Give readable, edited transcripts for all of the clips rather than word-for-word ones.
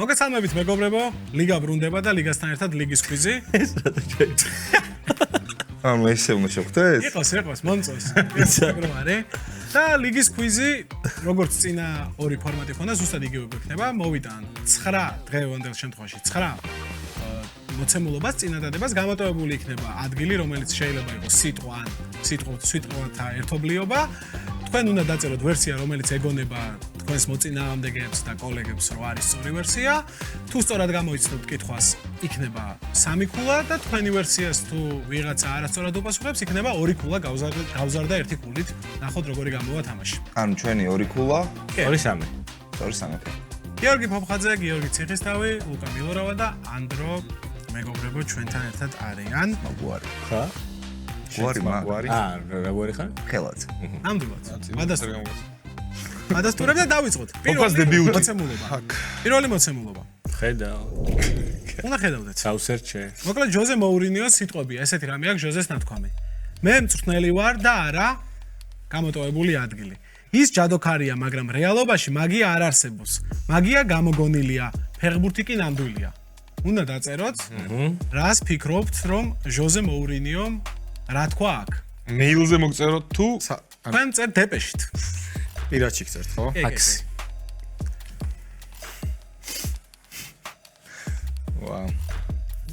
მოგესალმებით მეგობრებო, ლიგა ბრუნდება და ლიგასთან ერთად ლიგის კვიზი. ეს რა დაჭერით. ანუ ესე უნდა შევხვდეთ? იყოს, მომწონს. პროგრამა არის. და ლიგის კვიზი, როგორც წინა ორი ფორმატი ხონდა, ზუსტად იგივე გვექნება. მოვიტან 9 დღევანდელ შემთხვევაში 9 მოცემულობას წინადადებას გამოტოვებული იქნება ადგილი, რომელიც შეიძლება იყოს სიტყვა ან სიტყვათა ერთობლიობა. თქვენ უნდა დაწეროთ ვერსია, რომელიც ეგონება თქვენს მოწინააღმდეგეებს და კოლეგებს, რომ არის სწორი ვერსია. თუ სწორად გამოიცნოთ კითხვას, იქნება 3 ქულა და თქვენი ვერსიას თუ ვიღაცა არასწორად უპასუხებს, იქნება 2 ქულა გავზარდა 1 ქულით. ნახოთ როგორი გამოვა თამაში. ანუ ჩვენი 2 ქულა, 2-3. 2-3. გიორგი ფოფხაძე, გიორგი ციხისთავი, ლუკა მილორავა და ანდრო მეგობრებო ჩვენთან ერთად არიან. მაგვარი. ხა? გვარი. როგორი ხარ? ხელაძე. ნამდვილად. ადასტურებ და დავიწყოთ. დებიუტი. მოცემულობა. პირველი მოცემულობა. ხედავ. უნდა ხედავდეთ. საუსერჩე. მოკლედ ჟოზე მოურინიოს სიტყვებია. ესეთი რამე აქვს ჟოზეს ნათქვამი. მე მწვრთნელი ვარ და არა გამოტოვებული ადგილი. ის ჯადოქარია, მაგრამ რეალობაში მაგია არ არსებობს. მაგია გამოგონილია, ფეხბურთი კი ნამდვილია. უნდა დაწეროთ. რას ფიქრობთ, რომ ჟოზე მოურინიომ რა თქვა აქ? მეილზე მოგწეროთ თუ თქვენ წერთ დეპეშით. პირადში გწერთ, ხო? ფაქსი. ვაუ.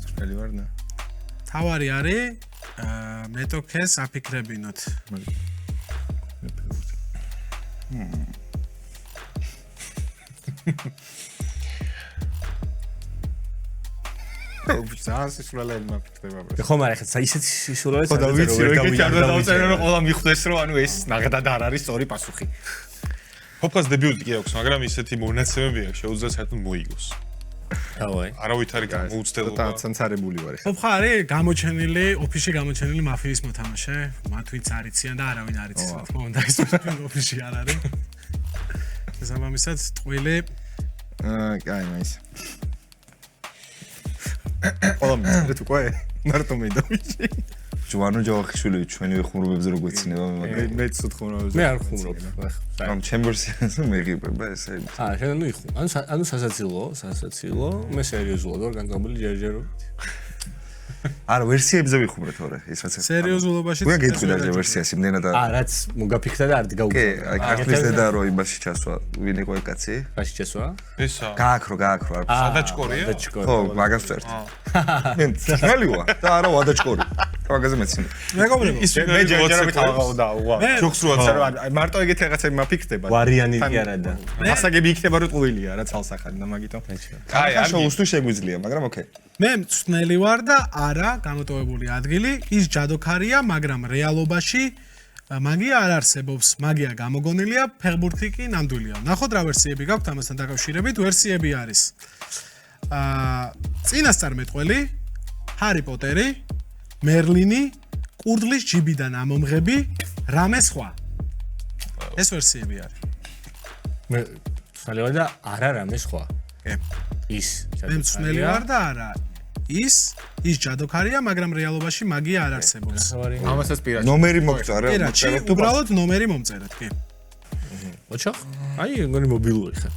ძრელი ვარ და. თავარი არის მეტოქეს აფიქრებინოთ. ძალიან სისულელები მაფიქრდება. ხო, მაგრამ ხა ისეთი სისულელეც და ვიცი რომ ეგეთი არ დავწერე რომ ყველა მიხვდეს რომ ანუ ეს ნაღდად არ არის სწორი პასუხი. ფოფკას დებიუტი კი აქვს, მაგრამ ისეთი მონაცემები აქვს, შეუძლია საერთოდ მოიგოს. დავაი. არავით არის მოუცდელობა. ცანცარებული ვარ. ხოფხა არის გამოჩენილი, ოფისში გამოჩენილი მაფიის მოთამაშე, მათ ვინც არიციან და არავინ არ იცის, რა თქმა უნდა, ის ოფისში არ არის. შესაბამისად, ტყუილი კაი, მაის. ყველა მიწერეთ უკვე მარტო მედავიში. ჯوانو ჯავახიშვილი ჩვენი ხუმრობებზე რო გვეცინება მე მაგრამ მე ცუდ ხუმრობებზე. მე არ ხუმრობ. ამ ჩემბერსზე მეღიბება ესე. შენ ნუ იხუ. ანუ სასაცილო, მე სერიოზულად ვარ განკამული ჯერჯერობით. არა, ვერსიებზე ვიხუმრე თორე, ის რაც. სერიოზულობაში ვიღა გეტყვიდა ჯერ ვერსიას იმდენად და რაც მოგაფიქრდა და არ კი, აი ქართლის დედა რო იმაში ჩასვა, ვინ იყო ეს კაცი? რაში ჩესვა? ესა. გააქრო არ. სადაჭკორია? ხო, მაგას წერთ. მე ძნელი ვარ და არა ვადაჭკორი. მაგაზე მეცინე. მეგობრებო, მე ჯერჯერობით ავღავდა, ვა. ჯოქს რო აცარ მარტო ეგეთი რაღაცები მაფიქრდება. ვარიანტი კი არა და. მასაგები იქნება რომ ტყუილია რა ცალსახად და მაგითო. აი, არ შოუს თუ შეგვიძლია, მაგრამ ოკეი. მე მწვრთნელი ვარ და არა გამოტოვებული ადგილი, ის ჯადოქარია, მაგრამ რეალობაში მაგია არ არსებობს. მაგია გამოგონილია, ფეხბურთი კი ნამდვილია. ნახოთ რა ვერსიები გაქვთ ამასთან დაკავშირებით. ვერსიები არის წინასწარმეტყველი, ჰარი პოტერი, მერლინი, კურდლის ჯიბიდან ამომღები, რამე სხვა. ეს ვერსიები არის. მე სალევა და არა რამე სხვა. კი. ის. მე მწვრთნელი ვარ და არა ის ჯადოქარია, მაგრამ რეალობაში მაგია არ არსებობს. ამასაც პირადში. ნომერი მოგწერე, პირადში უბრალოდ ნომერი მომწერეთ, კი. ოჩახ? აი, მგონი მობილური ხარ.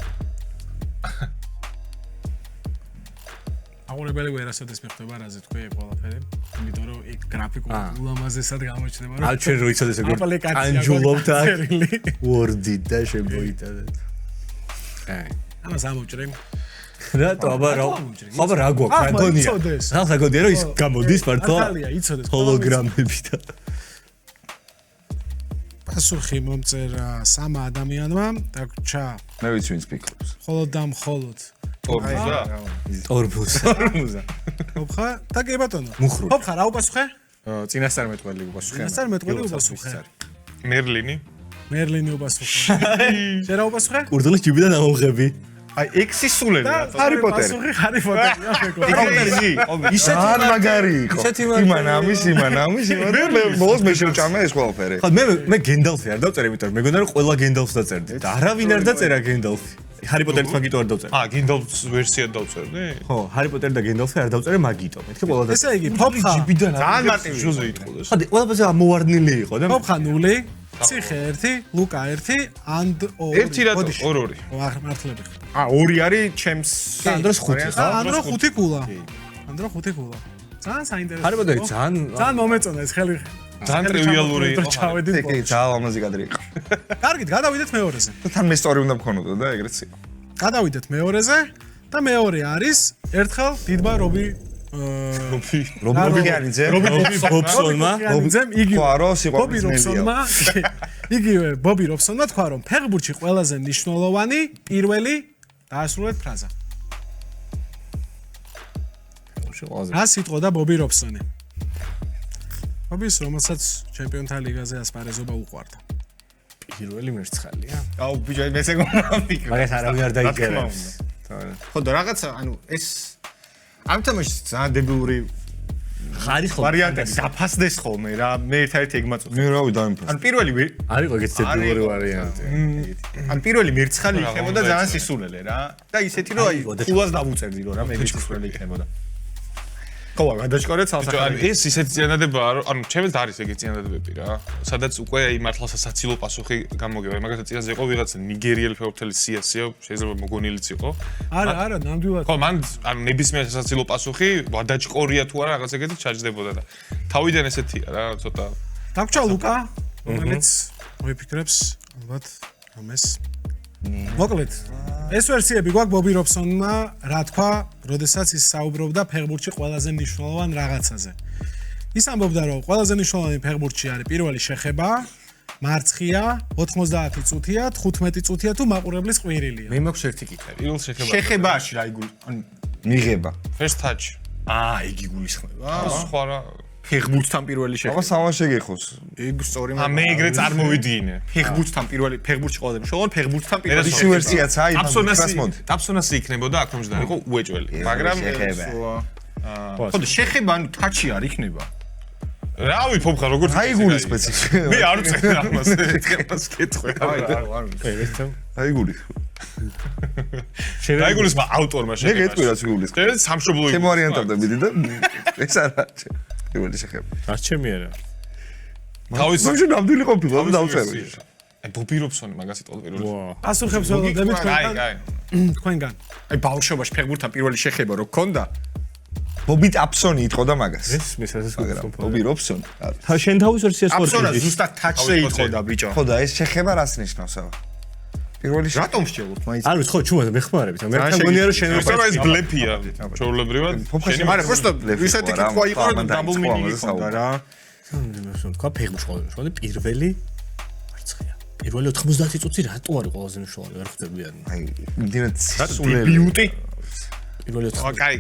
აღურებელი ვერასოდეს მიხვდება რაზე თქვი ყველაფერი, იმიტომ რომ იქ გრაფიკული ულამაზესად გამოჩნდება, რომ აი ჩვენ რო იცოდეს ეგ ანჯულობთ აქ ვორდი და შემოიტანეთ. აი. ამას ამოვჭრე. რატო აბა რა გვაქვს ანგონია. ახლა გონია რომ ის გამოდის მართლა. ახალია, იცოდეს. ჰოლოგრამები და პასუხი მომწერა 3 ადამიანმა, დაგჭა. მე ვიცი ვინც ფიქრობს. მხოლოდ და მხოლოდ ტორბუზა. ხოფხა და კი ბატონო. მუხრული. ხოფხა რა უპასუხე? წინასწარმეტყველი უპასუხე. წინასწარმეტყველი უპასუხე. მერლინი. მერლინი უპასუხე. შენ რა უპასუხე? კურდლის ჯიბიდან ამომღები. აი ექსისულები რა. ჰარი პოტერი. პასუხი ჰარი პოტერია მეგობრებო. პოტერი. ისეთი არ მაგარი იყო. იმან ამის მე მოს მე შევჭამე ეს ყველაფერი. ხო მე გენდალფი არ დავწერე, იმიტომ რომ მეგონა რომ ყველა გენდალფს დაწერდი და არავინ არ დაწერა გენდალფი. ჰარი პოტერის მაგიტო არ დავწერე. გენდალფს ვერსია დავწერდი? ხო, ჰარი პოტერი და გენდალფი არ დავწერე მაგიტო. მეთქე ყველა ესე დაწერე. იგი, ფოფხა ძალიან მარტივი ჟოზე იტყოდეს. ხადი ყველაფერზე ამოვარდნილი იყო და ფოფხა 0 ციხე 1, ლუკა 1, ანდ 2. ერთი რატო? 2. მართლები. ორი არის ჩემს ანდროს 5 ხა? ანდრო 5 კულა. ანდრო 5 კულა. ძალიან საინტერესო. ჰარი პოტერი ძალიან მომეწონა ეს ხელი. ძალიან ტრივიალური იყო. ჩავედით. კი, ძალიან ლამაზი კადრი იყო. კარგით, გადავიდეთ მეორეზე. და თან მე სტორი უნდა მქონოდა და ეგრეც იყო. გადავიდეთ მეორეზე და მეორე არის ერთხელ დიდბა რობი რობიგიანიძე. ბობსონმა ბობი რობსონმა იგივე ბობი რობსონმა თქვა რომ ფეხბურთში ყველაზე მნიშვნელოვანი პირველი დაასრულეთ ფრაზა. რა სიტყვა ბობი რობსონი? ბობის რომელსაც ჩემპიონთა ლიგაზე ასპარეზობა უყვარდა. პირველი მერცხალია. აუ ბიჭო მე შეგომაფიქრე. მაგას არავინ არ დაიგერებს. ხო და რაღაცა ანუ ეს ამ თამაშს ძალიან დებილური ხარი ხო ვარიანტები დაფასდეს ხოლმე რა მე ერთ-ერთი ეგ მაწუხ. მე რავი დამიფასე. ან პირველი არისო ეგეც დებილური ვარიანტი. ან პირველი მერცხალი იქნებოდა ძალიან სისულელე რა და ისეთი რომ აი ფულას დავუწერდი რომ რა მე სისულელე იქნებოდა. ხო, გადაჭკორეთ სამსახური. ეს ისეთი წინადადებაა, რომ ანუ ჩემს არის ეგეთი წინადადებები რა. სადაც უკვე აი მართლა სასაცილო პასუხი გამოგება. მაგალითად წინაზე იყო ვიღაცა ნიგერიელი ფეხბურთელი სიასიო, შეიძლება მოგონილიც იყო. არა, ნამდვილად. ხო, მან ანუ ნებისმიერ სასაცილო პასუხი ვადაჭკორია თუ არა რაღაც ეგეთი ჩაჯდებოდა და თავიდან ესეთია რა, ცოტა. დაგჭა ლუკა, რომელიც მოიფიქრებს ალბათ ამას. მოკლედ, ეს ვერსიები გვაქვს ბობი რობსონმა რა თქვა, როდესაც ის საუბრობდა ფეხბურთში ყველაზე მნიშვნელოვან რაღაცაზე. ის ამბობდა, რომ ყველაზე მნიშვნელოვანი ფეხბურთში არის პირველი შეხება, მარცხია, 90 წუთია, 15 წუთია თუ მაყურებლის ყვირილია. მე მაქვს ერთი კითხვი. პირველ შეხება. შეხებაში რა იგული ან მიღება. first touch. ეგ იგულისხმება. სხვა რა. ფეხბურთთან პირველი აღა შეხება. სამა შეგეხოს. ეგ სწორი მე ეგრე წარმოვიდგინე. ფეხბურთთან პირველი ფეხბურთში ყოველდღე მშოვან ფეხბურთთან პირველი ისი ვერსიაც აი ტაფსონასი იქნებოდა აქ რომ ჯდარი იყო უეჭველი. მაგრამ ხო და შეხება ანუ თაჩი არ იქნება. რავი ფობხა როგორც აი გული სპეციფიკა. მე არ ვწერე ამას ეს კითხვე. აი გული. აი გულის ავტორმა მე გეტყვი რაც გულის. ეს სამშობლო იყო. ჩემ ვარიანტებდი და ეს არა. პირველი შეხება. არჩემი არა. თავის მე ნამდვილი ყოფილა და დავწერე. აი ბობი რობსონი მაგას იტყოდა პირველი. პასუხებს ველოდებით თქვენგან. აი ბავშვობაში ფეხბურთთან პირველი შეხება რო გქონდა ბობი ტაპსონი იტყოდა მაგას. ეს მესაც გქონდა. ბობი რობსონი. შენ თავის ვერსიას აბსოლუტურად ხორცი. ზუსტად თაჩზე იტყოდა ბიჭო. ხო და ეს შეხება რას ნიშნავს აბა? პირველი რატომ შეძლოთ მაინც? არ ვიცი ხო ჩუმად მეხმარებით. მე მგონია რომ შენ ეს ბლეფია. ჩვეულებრივად. შენი მაგრამ просто ისეთი კითხვა იყო რომ დაბლ მინინგი ხონდა რა. თქვა ფეხბურთში ყოველდღე პირველი მარცხია. პირველი 90 წუთი რატო არის ყველაზე მნიშვნელოვანი ვერ ხვდებიან. აი იმდენად სისულელი. დებიუტი პირველი კაი.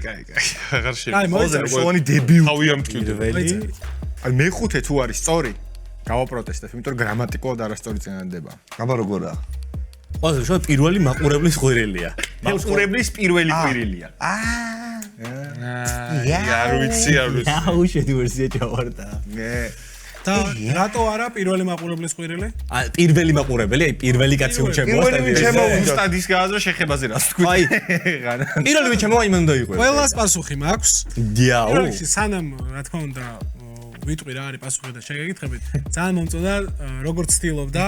აღარ შეიძლება. აი მოიცა მნიშვნელოვანი დებიუტი. თავი ამტკივდა. პირველი აი მეხუთე თუ არის სწორი გავაპროტესტებ, იმიტომ რომ გრამატიკულად არასწორი წინადადება. აბა როგორა? ყველაზე მნიშვნელოვანი პირველი მაყურებლის ყვირილია. მაყურებლის პირველი ყვირილია. არ ვიცი. აუ შედი ვერსია ჩავარდა. და რატო არა პირველი მაყურებლის ყვირილი? პირველი მაყურებელი, აი პირველი კაცი უჩემო. ზუსტად ის გააზრო შეხებაზე რას თქვი. აი პირველი მიჩემო აი მან დაიყვე. ყველას პასუხი მაქვს. დიაო. პირველში სანამ რა თქმა უნდა ვიტყვი რა არის პასუხი და შეგეკითხებით. ძალიან მომწონდა როგორც ცდილობდა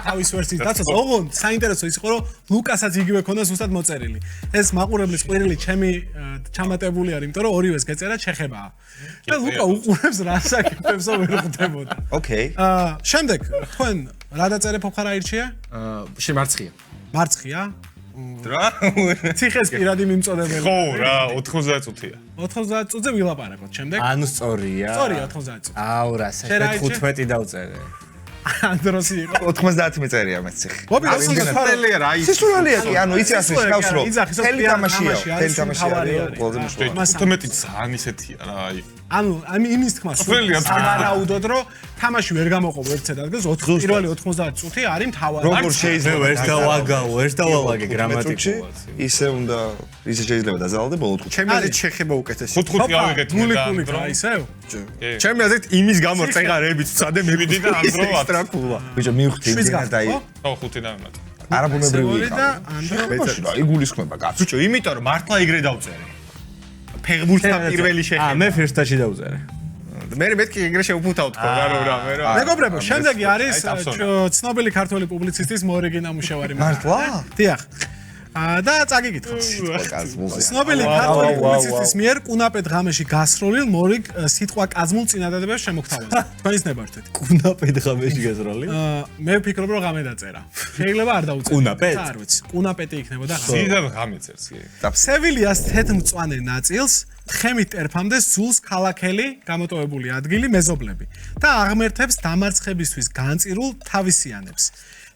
თავის ვერსიის დაცვას. ოღონდ საინტერესო ის იყო რომ ლუკასაც იგივე ქონდა ზუსტად მოწერილი. ეს მაყურებლის ყვირილი ჩემი ჩამატებული არის, იმიტომ რომ ორივეს გეწერა შეხებაა. და ლუკა უყურებს რა საკითხებსო ვერ ხვდებოდა. ოკეი. შემდეგ თქვენ რა დაწერე ფოფხარა ირჩია? შემარცხია. მარცხია? რა? ციხეს პირადი მიმწოდებელი. ხო რა 90 წუთია. 90 წუთზე ვილაპარაკოთ შემდეგ. ანუ სწორია. სწორია 90 წუთი. აუ რა საერთოდ 15 დავწერე. ანდროსი იყო. 90 მიწერია მეც ციხე. ბობი სისულელია რა ის. სისულელია კი, ანუ იცი ასე შევს რომ იძახის, რომ თელი თამაშია, თამაში თელი თამაშია. არის, ყველაზე მნიშვნელოვანი. 15 ძალიან ისეთია რა აი. ანუ იმის თქმა სავარაუდოდ რომ თამაში ვერ გამოყო ერთ ადგილს პირველი 90 წუთი არის მთავარი. როგორ შეიძლება ვერ დავალაგე გრამატიკულად. ისე უნდა ისე შეიძლება დაზალადე ბოლო წუთი. ჩემი აზრით შეხება უკეთესია. 5 გავიგეთ მე და გული რა ისევ? ჩემი აზრით იმის გამო წეღარებით ვცადე მე ვიდი და ანდრო ტრაკულა. ბიჭო მივხვდი იმდენად აი ხო 5 დავიმატე. არაბუნებრივი და ანდრო რა იგულისხმება კაცო. ბიჭო იმიტომ რომ მართლა იგრე დავწერე. ფეხბურთთან პირველი შეხება. მე first touch-ი დავწერე. მე მეთქი ეგრე შეუფუთავ თქო რა მე რა. მეგობრებო, შემდეგი არის ტაფსონა. ცნობილი ქართველი პუბლიცისტის მორიგი ნამუშევარი. მართლა? დიახ. და წაგიკითხოთ. კაზმულზე. ცნობილი ქართველი პუბლიცისტის მიერ კუნაპე დღამეში გასროლილ მორიგ სიტყვა კაზმულ წინადადებას შემოგთავაზა. თქვენის ნებართვით. კუნაპე დღამეში გასროლი? მე ვფიქრობ, რომ ღამე დაწერა. შეიძლება არ დაუწერო. კუნაპეტ? არ ვიცი. კუნაპეტი იქნებოდა ხა. ზიდან გამეწერს კი. სევილიას თეთრმწვანე ნაწილს თხემით ტერფამდე სულს ქალაქელი გამოტოვებული ადგილი მეზობლები და აღმერთებს დამარცხებისთვის განწირულ თავისიანებს.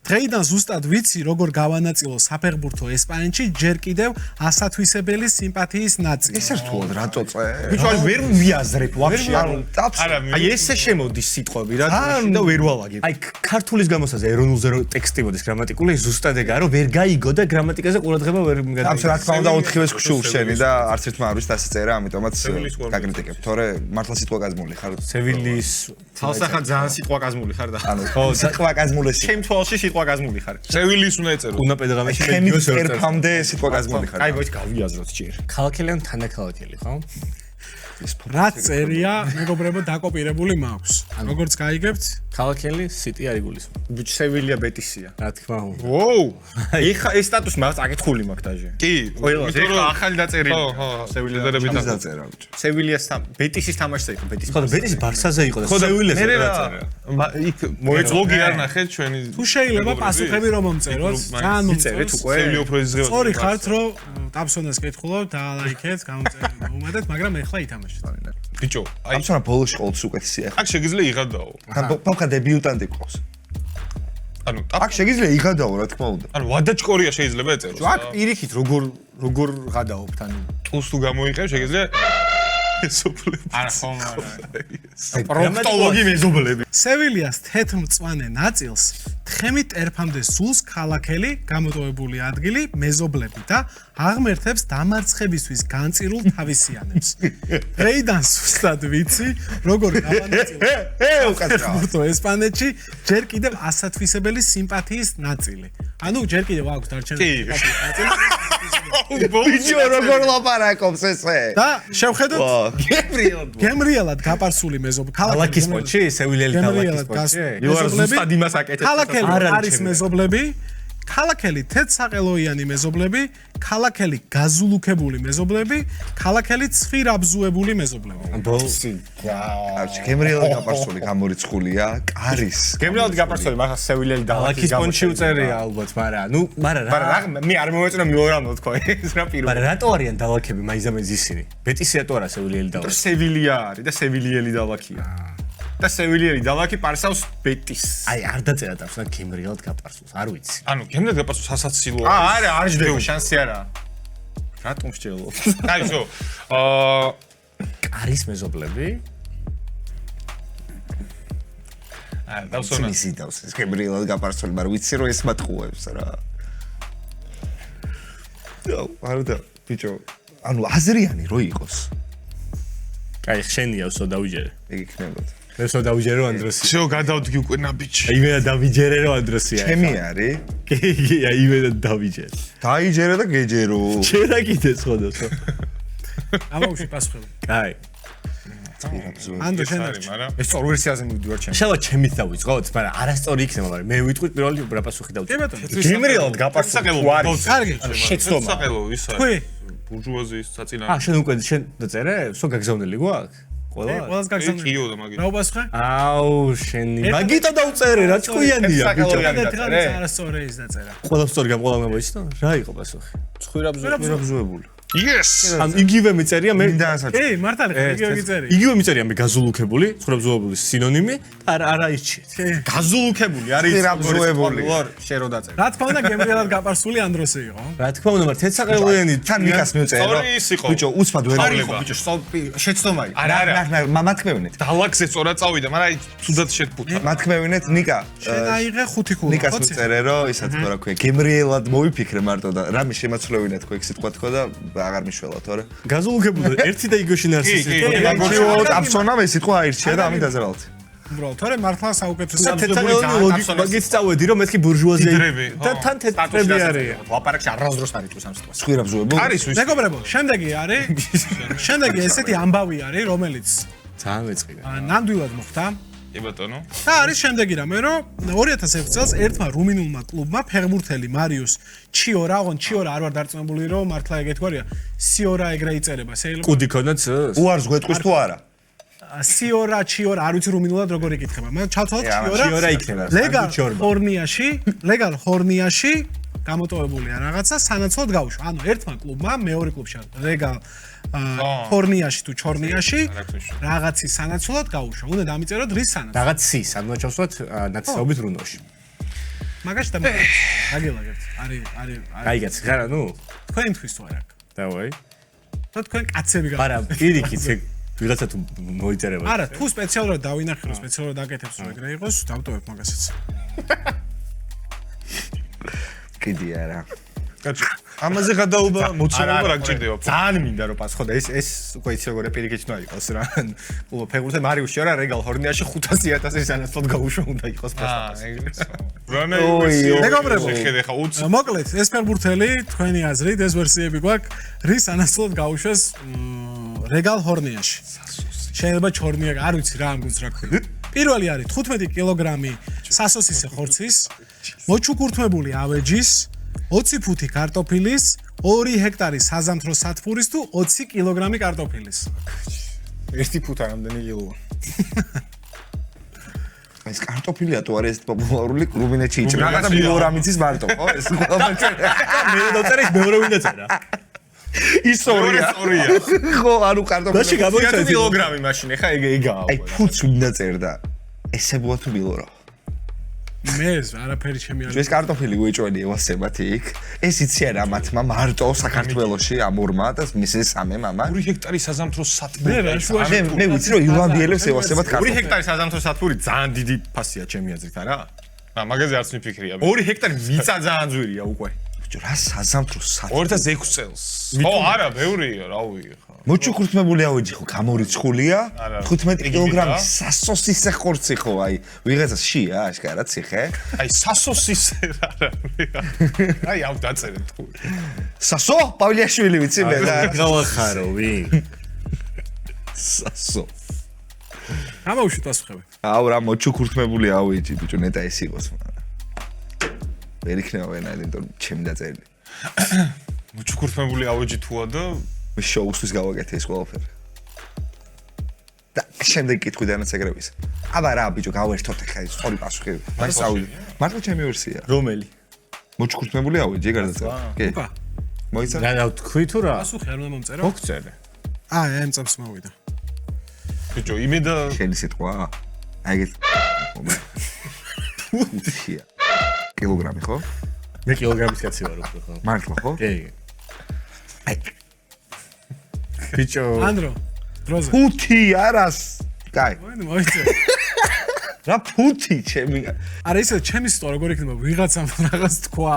დღეიდან ზუსტად ვიცი, როგორ გავანაწილო საფეხბურთო ესპანეთში ჯერ კიდევ ასათვისებელი სიმპათიის ნაწილი. ეს ერთუოდ რატოწე? ბიჭო, ვერ ვიაზრებ ვაფშე. აი ესე შემოდის სიტყვები რა და ვერ ვალაგებ. აი ქართულის გამოსაზე ეროვნულზე რო ტექსტი მოდის გრამატიკული ზუსტად ეგაა რომ ვერ გაიგო და გრამატიკაზე ყურადღება ვერ აბსოლუტურად რა თქმა უნდა 4-ვეს გშულშენი და არც ერთმა არ ვიცი ასე წერა, ამიტომაც გაკრიტიკებ. თორე მართლა სიტყვა კაზმული ხარ. სევილის თალსახად ძალიან სიტყვა კაზმული ხარ და ანუ სიტყვა კაზმულესი. ჩემ თვალში სიტყვა კაზმული ხარ. სევილის უნდა ეწერო. კუნაპე დღამეში ჩემი ერფამდე სიტყვა კაზმული ხარ. აი მოიც გავიაზროთ ჯერ. ქალაქელი ან თანაქალაქელი ხო? რა წერია, მეგობრებო, დაკოპირებული მაქვს. როგორც გაიგებთ, ქალაქელი სიტი არ იგულისხმება. ბიჭ სევილია ბეტისია. რა თქმა უნდა. ვოუ. ეხა ეს სტატუსი მაგას აკითხული მაქვს დაჟე. კი. ყველაზე ეხა ახალი დაწერილი. ხო. სევილია დადებით ის დაწერა ბიჭო. სევილიას ბეტისის თამაშზე იყო ბეტის. ხო და ბეტის ბარსაზე იყო და სევილეს მე რა რა წერა. იქ მოეწლოგი არ ნახეთ ჩვენი თუ შეიძლება პასუხები რომ მომწეროთ, ძალიან იწერეთ უკვე. სევილი უფრო იზღება. სწორი ხართ, რომ ტაფსონას კითხულობ და ლაიქეთ, გამომწერეთ, მოუმედეთ, მაგრამ ეხლა ითამაშეთ. ბიჭო, აი აბსოლუტურად ბოლოში ყოველთვის უკეთესია. აქ შეგიძლია იღადაო. ხან დებიუტანტი ყავს. ანუ აქ შეგიძლია იღადაო, რა თქმა უნდა. ანუ ვადაჭკორია შეიძლება ეწეროს. აქ პირიქით როგორ გადაობთ ანუ ტულს თუ გამოიყევ შეგიძლია ესოპლები. არა ხომ არა. პროქტოლოგი მეზობლები. სევილიას თეთრმწვანე ნაწილს თხემით ერფამდე სულს ქალაქელი გამოტოვებული ადგილი მეზობლები და აღმერთებს დამარცხებისთვის განწირულ თავისიანებს. დღეიდან სუსტად ვიცი, როგორ გავანაწილო საფეხბურთო ესპანეთში ჯერ კიდევ ასათვისებელი სიმპათიის ნაწილი. ანუ ჯერ კიდევ აქვს დარჩენილი სიმპათიის ნაწილი. ბიჭო, როგორ ლაპარაკობს ესე? და შევხედოთ გებრიელად. გემრიელად გაპარსული მეზობლები. ქალაქის პონჩი, სევილიელი ქალაქის პონჩი. ზუსტად იმას აკეთებ. ქალაქელი არის მეზობლები, ქალაქელი თეთრსაყელოიანი მეზობლები, ქალაქელი გაზულუქებული მეზობლები, ქალაქელი ცხვირაბზუებული მეზობლები. ბოლსი. არჩი გემრიელად გაპარსული გამორიცხულია, კარის. გემრიელად გაპარსული, მაგრამ სევილიელი ქალაქის პონჩი უწერია ალბათ, მაგრამ რა მე არ მომეწონა მიორანო თქვა ეს რა პირველი. მაგრამ რატო არიან დალაქები მაიზამეც ისინი? ბეტისია თუ არა სევილიელი დალაქი? სევილია არის და სევილიელი დალაქია. და სევილიელი დალაქი პარსავს ბეტის. აი არ დაწერა და გემრიელად გაპარსულს, არ ვიცი. ანუ გემრიელად გაპარსულს სასაცილოა. არა, არ ჯდება, შანსი არა. რატომ შეძლო? აი შო. კარის მეზობლები? დავსონა. ისიც დავს ეს გემრიელად გაპარსული, მაგრამ ვიცი რომ ეს მათყუებს რა. არა ბიჭო, ანუ აზრიანი რო იყოს. კაი, შენია ვსო დავიჯერე. ეგ იქნებოდა. მე ვსო დავიჯერე რომ ანდროსია. შო გადავდგი უკვე ნაბიჯი. იმენა დავიჯერე რომ ანდროსია. ჩემი არის. კი, იმენა დავიჯერე. დაიჯერე და გეჯერო. შენ კიდე სხვადასხვა. ამაუში პასუხები. კაი. ანდო შენ არ მაგრამ ეს სწორ ვერსიაზე მივდივარ ჩემ. შავა ჩემით დავიწყოთ, მაგრამ არასწორი იქნება, მაგრამ მე ვიტყვი პირველი რა პასუხი დავიწყე. კი ბატონო. გემრიელად გაპარსული არის. კარგი. შეცდომა. საყელო ის არის. თქვი. ბურჟუაზიის საწინა. შენ უკვე შენ დაწერე? სო გაგზავნილი გვაქვს? ყველა? ყველას გაგზავნე. კიო და მაგით. რა უპასუხე? აუ, შენი. მაგიტო დავწერე, რა ჭკვიანია, ბიჭო. ერთადერთი არასწორი ის დაწერა. ყველა სწორი გამყოლა მოიცნო? რა იყო პასუხი? ხირაბზუებული. Yes! ან იგივე მიწერია მე კი, მართალი ხარ, იგივე მიწერია. იგივე მიწერია მე გაზულუქებული, ცხრაბზუებულის სინონიმი, არა იცით. გაზულუქებული არის ცხრაბზუებული. შენ რო დაწერე. რა თქმა უნდა, გემრიელად გაპარსული ანდროსი იყო. რა თქმა უნდა, მაგრამ თეთრსაყელოიანი თან მიკას მივწერე. სწორი ის იყო. ბიჭო, უცბად ვერ არის ხო ბიჭო, შეცდომა იყო. არა. მათქმევინეთ. დალაგზე სწორად წავიდა, მაგრამ აი თუდად შეფუთა. მათქმევინეთ ნიკა. შენ აიღე 5 ქულა. ნიკას მივწერე რომ ისაც რა ქვია, გემრიელად მოვიფიქრე მარტო და რამე შემაცვლევინეთ ხო ეგ სიტყვა თქო და აღარ მიშველა თორე. გაზულუქებული ერთი და იგივე შინარსი გაგოჩიოთ აფსონამ ეს სიტყვა აირჩია და ამით დაზრალთ. უბრალოდ თორე მართლა საუკეთესო თეთრსაყელოიანი ლოგიკა მაგით წავედი რომ მეთქი ბურჟუაზია და თან თეთრები არიან. ლაპარაკში არასდროს არ იტყვის ამ სიტყვას. ცხვირაბზუებული. არის ვის? მეგობრებო, შემდეგი არის ესეთი ამბავი არის, რომელიც ძალიან მეწყიდა. ნამდვილად მოხდა. კი ბატონო. და არის შემდეგი რამე, რომ 2006 წელს ერთმა რუმინულმა კლუბმა ფეხბურთელი მარიუს ჩიორა, ოღონ ჩიორა არ ვარ დარწმუნებული, რომ მართლა ეგ ეთქვარია, სიორა ეგრე იწერება, შეიძლება. კუდი ქონდა წს? უარს გვეტყვის თუ არა? სიორა, ჩიორა, არ ვიცი რუმინულად როგორ იკითხება. მაგრამ ჩავთვალოთ ჩიორა იქნება. ლეგალ ჰორნიაში გამოტოვებულია რაღაცა, სანაცვლოდ გაუშვა. ანუ ერთმა კლუბმა მეორე კლუბში ლეგალ ჰორნიაში თუ ჩორნიაში რაღაცის სანაცვლოდ გაუშვა. უნდა დამიწეროთ რის სანაცვლოდ. რაღაც cis, ანუ ჩავსვათ ნაცნობით რუნოში. მაგაში და აგილაგებთ. არის. გაიგეც ხარა, ნუ? თქვენთვის თუ არა. დავაი. და თქვენ კაცები გა. არა, პირიქით ეგ ვიღაცა თუ მოიწერება. არა, თუ სპეციალურად დავინახე, რომ სპეციალურად აკეთებს რომ ეგრე იყოს, დავტოვებ მაგასაც. კიდე არა. კაცო, ამაზე გადაობა მოცემულობა რა გჭირდება? ძალიან მინდა რომ პასუხო და ეს უკვე იცი როგორ პირიქით უნდა იყოს რა. ფეხბურთზე მარიუს შეარა რეგალ ჰორნიაში 500,000-ის სანაცვლოდ გაუშვა უნდა იყოს პასუხი. ეგრეც. მეგობრებო, შეხედე ხა უც. მოკლედ, ეს ფეხბურთელი თქვენი აზრით, ეს ვერსიები გვაქვს, რის სანაცვლოდ გაუშვეს რეგალ ჰორნიაში. შეიძლება ჩორნია, არ ვიცი რა ამ გუნდს რა ქვია. პირველი არის 15 კილოგრამი სასოსისე ხორცის, მოჩუქურთმებული ავეჯის, 20 ფუთი კარტოფილის, 2 ჰექტარი საზამთრო სათბურის თუ 20 კილოგრამი კარტოფილის. 1 ფუთა რამდენი კილოა? ეს კარტოფილია თუ არის ეს პოპულარული რუმინეთში იჭმება. რაღაცა მილოგრამიცის მარტო, ხო? ეს ყველაფერი. მე დავწერე მეორე ვინდა წერა. ისტორია. ხო, ანუ კარტოფილი. დაში გამოიწვია კილოგრამი მაშინ, ხა ეგაა. აი, ფუც ვინდა წერდა. ესებოა თუ მილორა. მე არაფერი ჩემი არ. ეს კარტოფილი უეჭველი ევასებათ იქ. ეს იცი არა მათმა მარტო საქართველოში ამორმა და მისი სამე მამა. 2 ჰექტარი საზამთრო სათბური. მე ვიცი რომ ირლანდიელებს ევასებათ 2 კარტოფილი. ჰექტარი საზამთრო სათბური ძალიან დიდი ფასია ჩემი აზრით, არა? მაგაზე არც მიფიქრია. 2 ჰექტარი მიწა ძალიან ძვირია უკვე. ბიჭო, რა საზამთრო სათბური. 2006 წელს. ხო, არა, ბევრია, რავი ხა. მოჩუქურთმებული ავეჯი ხო, გამორიცხულია? 15 კილოგრამი სასოსისე ხორცი ხო, აი, ვიღაცას შია, აშკარა ციხე. აი, სასოსისე რა. აი, აუ დაწერე თუ. სასო, პავლიაშვილი ვიცი მე და გავახარო ვინ? სასო. ამაუშვით პასუხები. აუ რა მოჩუქურთმებული ავეჯი, ბიჭო, ნეტა ეს იყოს. ვერ იქნება ვენაირი, იმიტომ ჩემი დაწერილი. მოჩუქურთმებული ავეჯი თუა და მე შოუსთვის გავაკეთე ეს ყველაფერი. და შემდეგ კითხვიდანაც ეგრე ვის. აბა რა ბიჭო, გავერთოთ ხა ეს სწორი პასუხი. მაინც წავიდე. მართლა ჩემი ვერსია. რომელი? მოჩუქურთმებული ავეჯი გარდაწერა. კი. ოპა, მოიცა? რა თქვი თუ რა? პასუხი არ უნდა მომწერო? მოგწერე. ამ წამს მოვიდა. ბიჭო, იმედა შენი სიტყვა. აი ეგეთ. ფუთია. კილოგრამი ხო? მე კილოგრამის კაცი ვარ უფრო ხო? მართლა ხო? კი. აი. ბიჭო, ანდრო, დროზე. ფუთი არას. კაი. მოიწე. რა ფუთი ჩემი. არა ისე ჩემი სიტყვა როგორ იქნება ვიღაცამ რაღაც თქვა,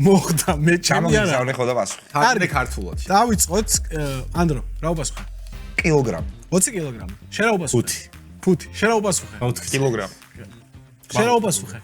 მოხდა მე ჩემი არა. ჩამოგიზავნე ხო და პასუხი. კარგი ქართულად. დავიწყოთ ანდრო, რა უპასუხე? კილოგრამი. 20 კილოგრამი. შენ რა უპასუხე? ფუთი. შენ რა უპასუხე? 4 კილოგრამი. შენ რა უპასუხე?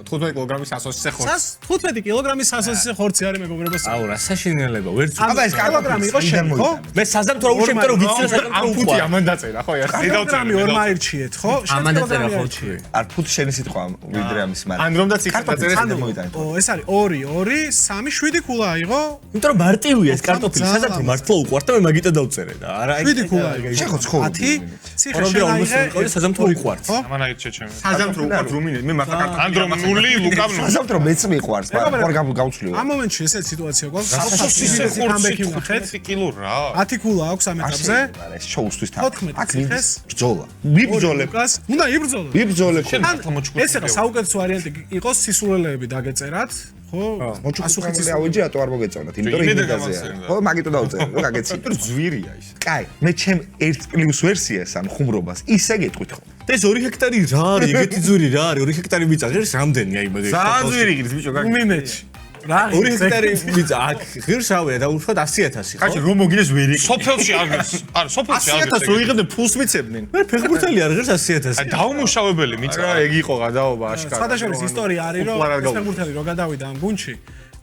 15 კილოგრამის სასოსისე ხორცი. 15 კილოგრამის სასოსისე ხორცი არის მეგობრებო. აუ რა საშინელება ვერც აბა ეს კილოგრამი იყო შენ, ხო? მე საზამთრო უშევ რომ ვიცი ამ ფუთი ამან დაწერა ხო? კილოგრამი ორმა აირჩიეთ, ხო? ამან დაწერა ხო თუ? არ ფუთი შენი სიტყვა ვიდრე ამის მაგრამ. ან რომ და ციფრი დაწერეს მოიტანეთ. ეს არის 2 2 3 7 ქულა აიღო. იმიტომ რომ მარტივია ეს კარტოფილი საზამთრო მართლა უყვართ და მე მაგიტა დავწერე და არა 7 ქულა აიღო. შენ ხო ცხოვრობ? 10 ციხე ორობი შენ ალბათ აიღე. იყო საზამთრო უყვართ. ამანაირჩე ჩემი. საზამთრო უყურთ რუმინეთს მე მართლა კარტოფილი ანდრო ნული, ლუკა ნული. საზამთრო მეც მიყვარს, მაგრამ გავცვლია. ამ მომენტში ესეთი სიტუაცია გვაქვს. სასოსისე ამბექი ხორცი ვნახეთ. 15 კილო რა. 10 ქულა აქვს ამ ეტაპზე. არა ეს შოუსთვის თან. 14 ციხეს. ბრძოლა. ვიბრძოლებ. უნდა იბრძოლო. ვიბრძოლებ. შენ მართლა მოჩუქურთმებული. ეს ახლა საუკეთესო ვარიანტი იყოს სისულელეები დაგეწერათ, ხო? მოჩუქურთმებული ავეჯი რატო არ მოგეწონათ? იმიტომ რომ იმედა იმედაზეა. გამახსენდა. ხო, მაგიტო დავწერე, რომ გაგეცი. იმიტომ ზვირია ის. კაი, მე ჩემ 1+ ვერსიას ან ხუმრობას ისე გეტყვით ხო? და ეს 2 ჰექტარი რა არის? ეგეთი ძვირი რა არის? 2 ჰექტარი მიწა ღირს რამდენი აი მაგ ძალიან ზვირი გირის ბიჭო გაგ. რუმინეთში. რა 2 ჰექტარი მიწა აქ ღირს რავია და უშუალოდ 100,000 ხო? კაცი რომ მოგინეს ვერი. სოფელში არ გეს. არა, სოფელში არ 100,000 გეს. უიღებდნენ ფულს მიცებდნენ. მე ფეხბურთელი არ ღირს 100,000. აი დაუმუშავებელი მიწა. რა ეგ იყო გადაობა აშკარა. სხვადასხვა ისტორია არის, რომ უყურარ არ ეს ფეხბურთელი რო გადავიდა ამ გუნდში,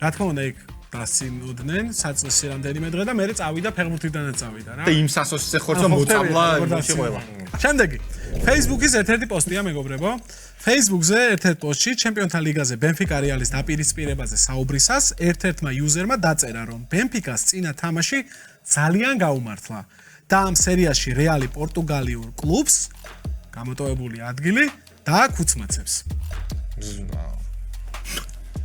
რა თქმა უნდა იქ დასინოდნენ საწესი რამდენიმე დღე და მე წავიდა ფეხბურთიდანაც წავიდა რა. და იმ სასოსისე ხორცო მოწამლა იმაში ყველა. შემდეგი Facebook-ის ერთ-ერთი პოსტია მეგობრებო. Facebook-ზე ერთ-ერთ პოსტში ჩემპიონთა ლიგაზე Benfica Real-ის დაპირისპირებაზე საუბრისას ერთ-ერთმა იუზერმა დაწერა, რომ Benfica-ს წინა თამაში ძალიან გაუმართლა და ამ სერიაში Real-ი პორტუგალიურ კლუბს გამოტოვებული ადგილი დააკუცმაცებს.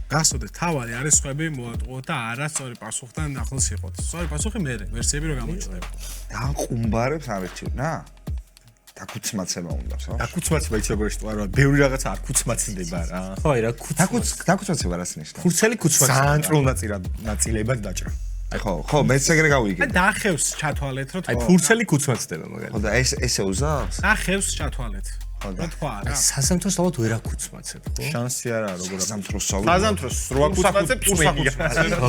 გასოდეთ, თავარი არის სხვები მოატყუოთ და არა სწორი პასუხთან ახლოს იყოთ. სწორი პასუხი მე, ვერსიები რო გამოჩნდება. დაყუმბარებს არჩევნა? დაკუცმაცება უნდა, ხო? დაკუცმაცება იცი როგორ შეტყვა რა, ბევრი რაღაცა არ კუცმაცდება რა. ხო, აი რა დაკუცმაცება რას ნიშნავს? ქურცელი კუცმაცება. ძალიან წრულ ნაწილებად დაჭრა. ხო, მეც ეგრე გავიგე. და დახევს ჩათვალეთ, რომ აი ფურცელი კუცმაცდება მაგალითად. ხო და ესე უზავს? დახევს ჩათვალეთ. რა თქვა რა? სასამთროს ალბათ ვერ აკუცმაცებ, ხო? შანსი არა როგორ სამთროს საზამთროს რვა კუცმაცებს წვენია.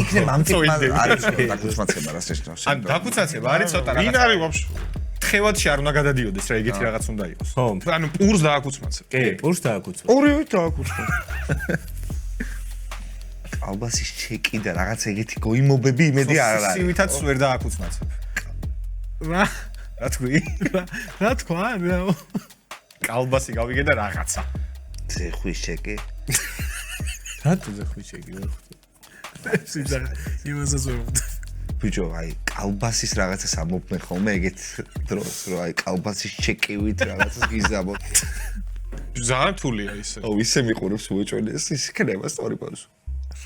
იქნებ ამტკიცმა არის დაკუცმაცება რას ნიშნავს? ან დაკუცმაცება არის ცოტა ვინ რაღაცა. არის ვაფშე? თხევადში არ უნდა გადადიოდეს რა, ეგეთი რაღაც უნდა იყოს. ხო, ანუ პურს დააკუცმაცებ. კი, პურს დააკუცმაცებ. ორივე დააკუცმაცებ. ალბასის ჩეკი და რაღაც ეგეთი გოიმობები იმედი არ არის. სივითაც ვერ დააკუცმაცებ. რა რა თქვი? რა თქვა? კალბასი გავიგე და რაღაცა. ზეხვის ჩეკი. რატო ზეხვიჩეკი ვერ ხვდები? სიძახი იმასაც ვერ ხვდები. ბიჭო, აი კალბასის რაღაცას ამობნე ხოლმე ეგეთ დროს, რომ აი კალბასის ჩეკივით რაღაცას გიზამოთ. ძალიან რთულია ისე. ო, ისე მიყურებს უეჭველი ის იქნება სწორი პასუხი.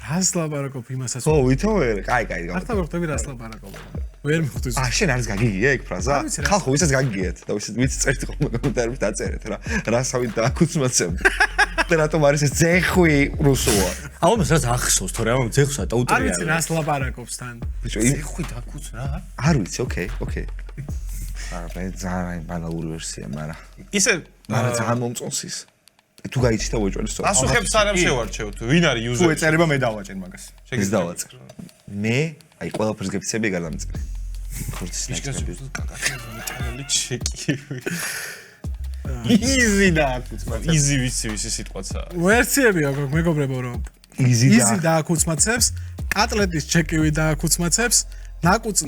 რას ლაპარაკობ იმასაც? ო, ვითომ ვერ? კაი, ახლა ვერ ხვდები რას ლაპარაკობ. ვერ მიხვდები. შენ არის გაგიგია ეგ ფრაზა? არ ვიცი რა. ხალხო, ვისაც გაგიგიათ და ვიც წერთ ხოლმე კომენტარებში დაწერეთ რა. რასავით დააკუცმაცებ. და რატომ არის ეს ზეხვი რუსოა? აუმას რაც ახსოვს, თორე ამ ზეხვსა და არ უტრია. ვიცი რას ლაპარაკობს თან. ბიჭო, ზეხვი დაკუცნა? არ ვიცი, ოკეი. არა, მე ძალიან ბანალური ვერსია, მაგრამ ისე ძალიან მომწონს ის. თუ გაიცი და უეჭველი სწორი. პასუხებს არ შევარჩევთ. ვინ არის თუ იუზერი? ეწერება მე დავაჭერ მაგას. ის დავაწყე. მე აი ყველაფერს გეფიცები ეგ არ დამწერ. ხორცის ნაჭრები. კაკაკელი ჩეკი. იზი დააკუცმაცებ. იზი ვიცი სიტყვაცა. ვერსიები აქვს მეგობრებო რომ იზი იზი დააკუცმაცებს, კატლეტის ჩეკივი დააკუცმაცებს, ნაკუც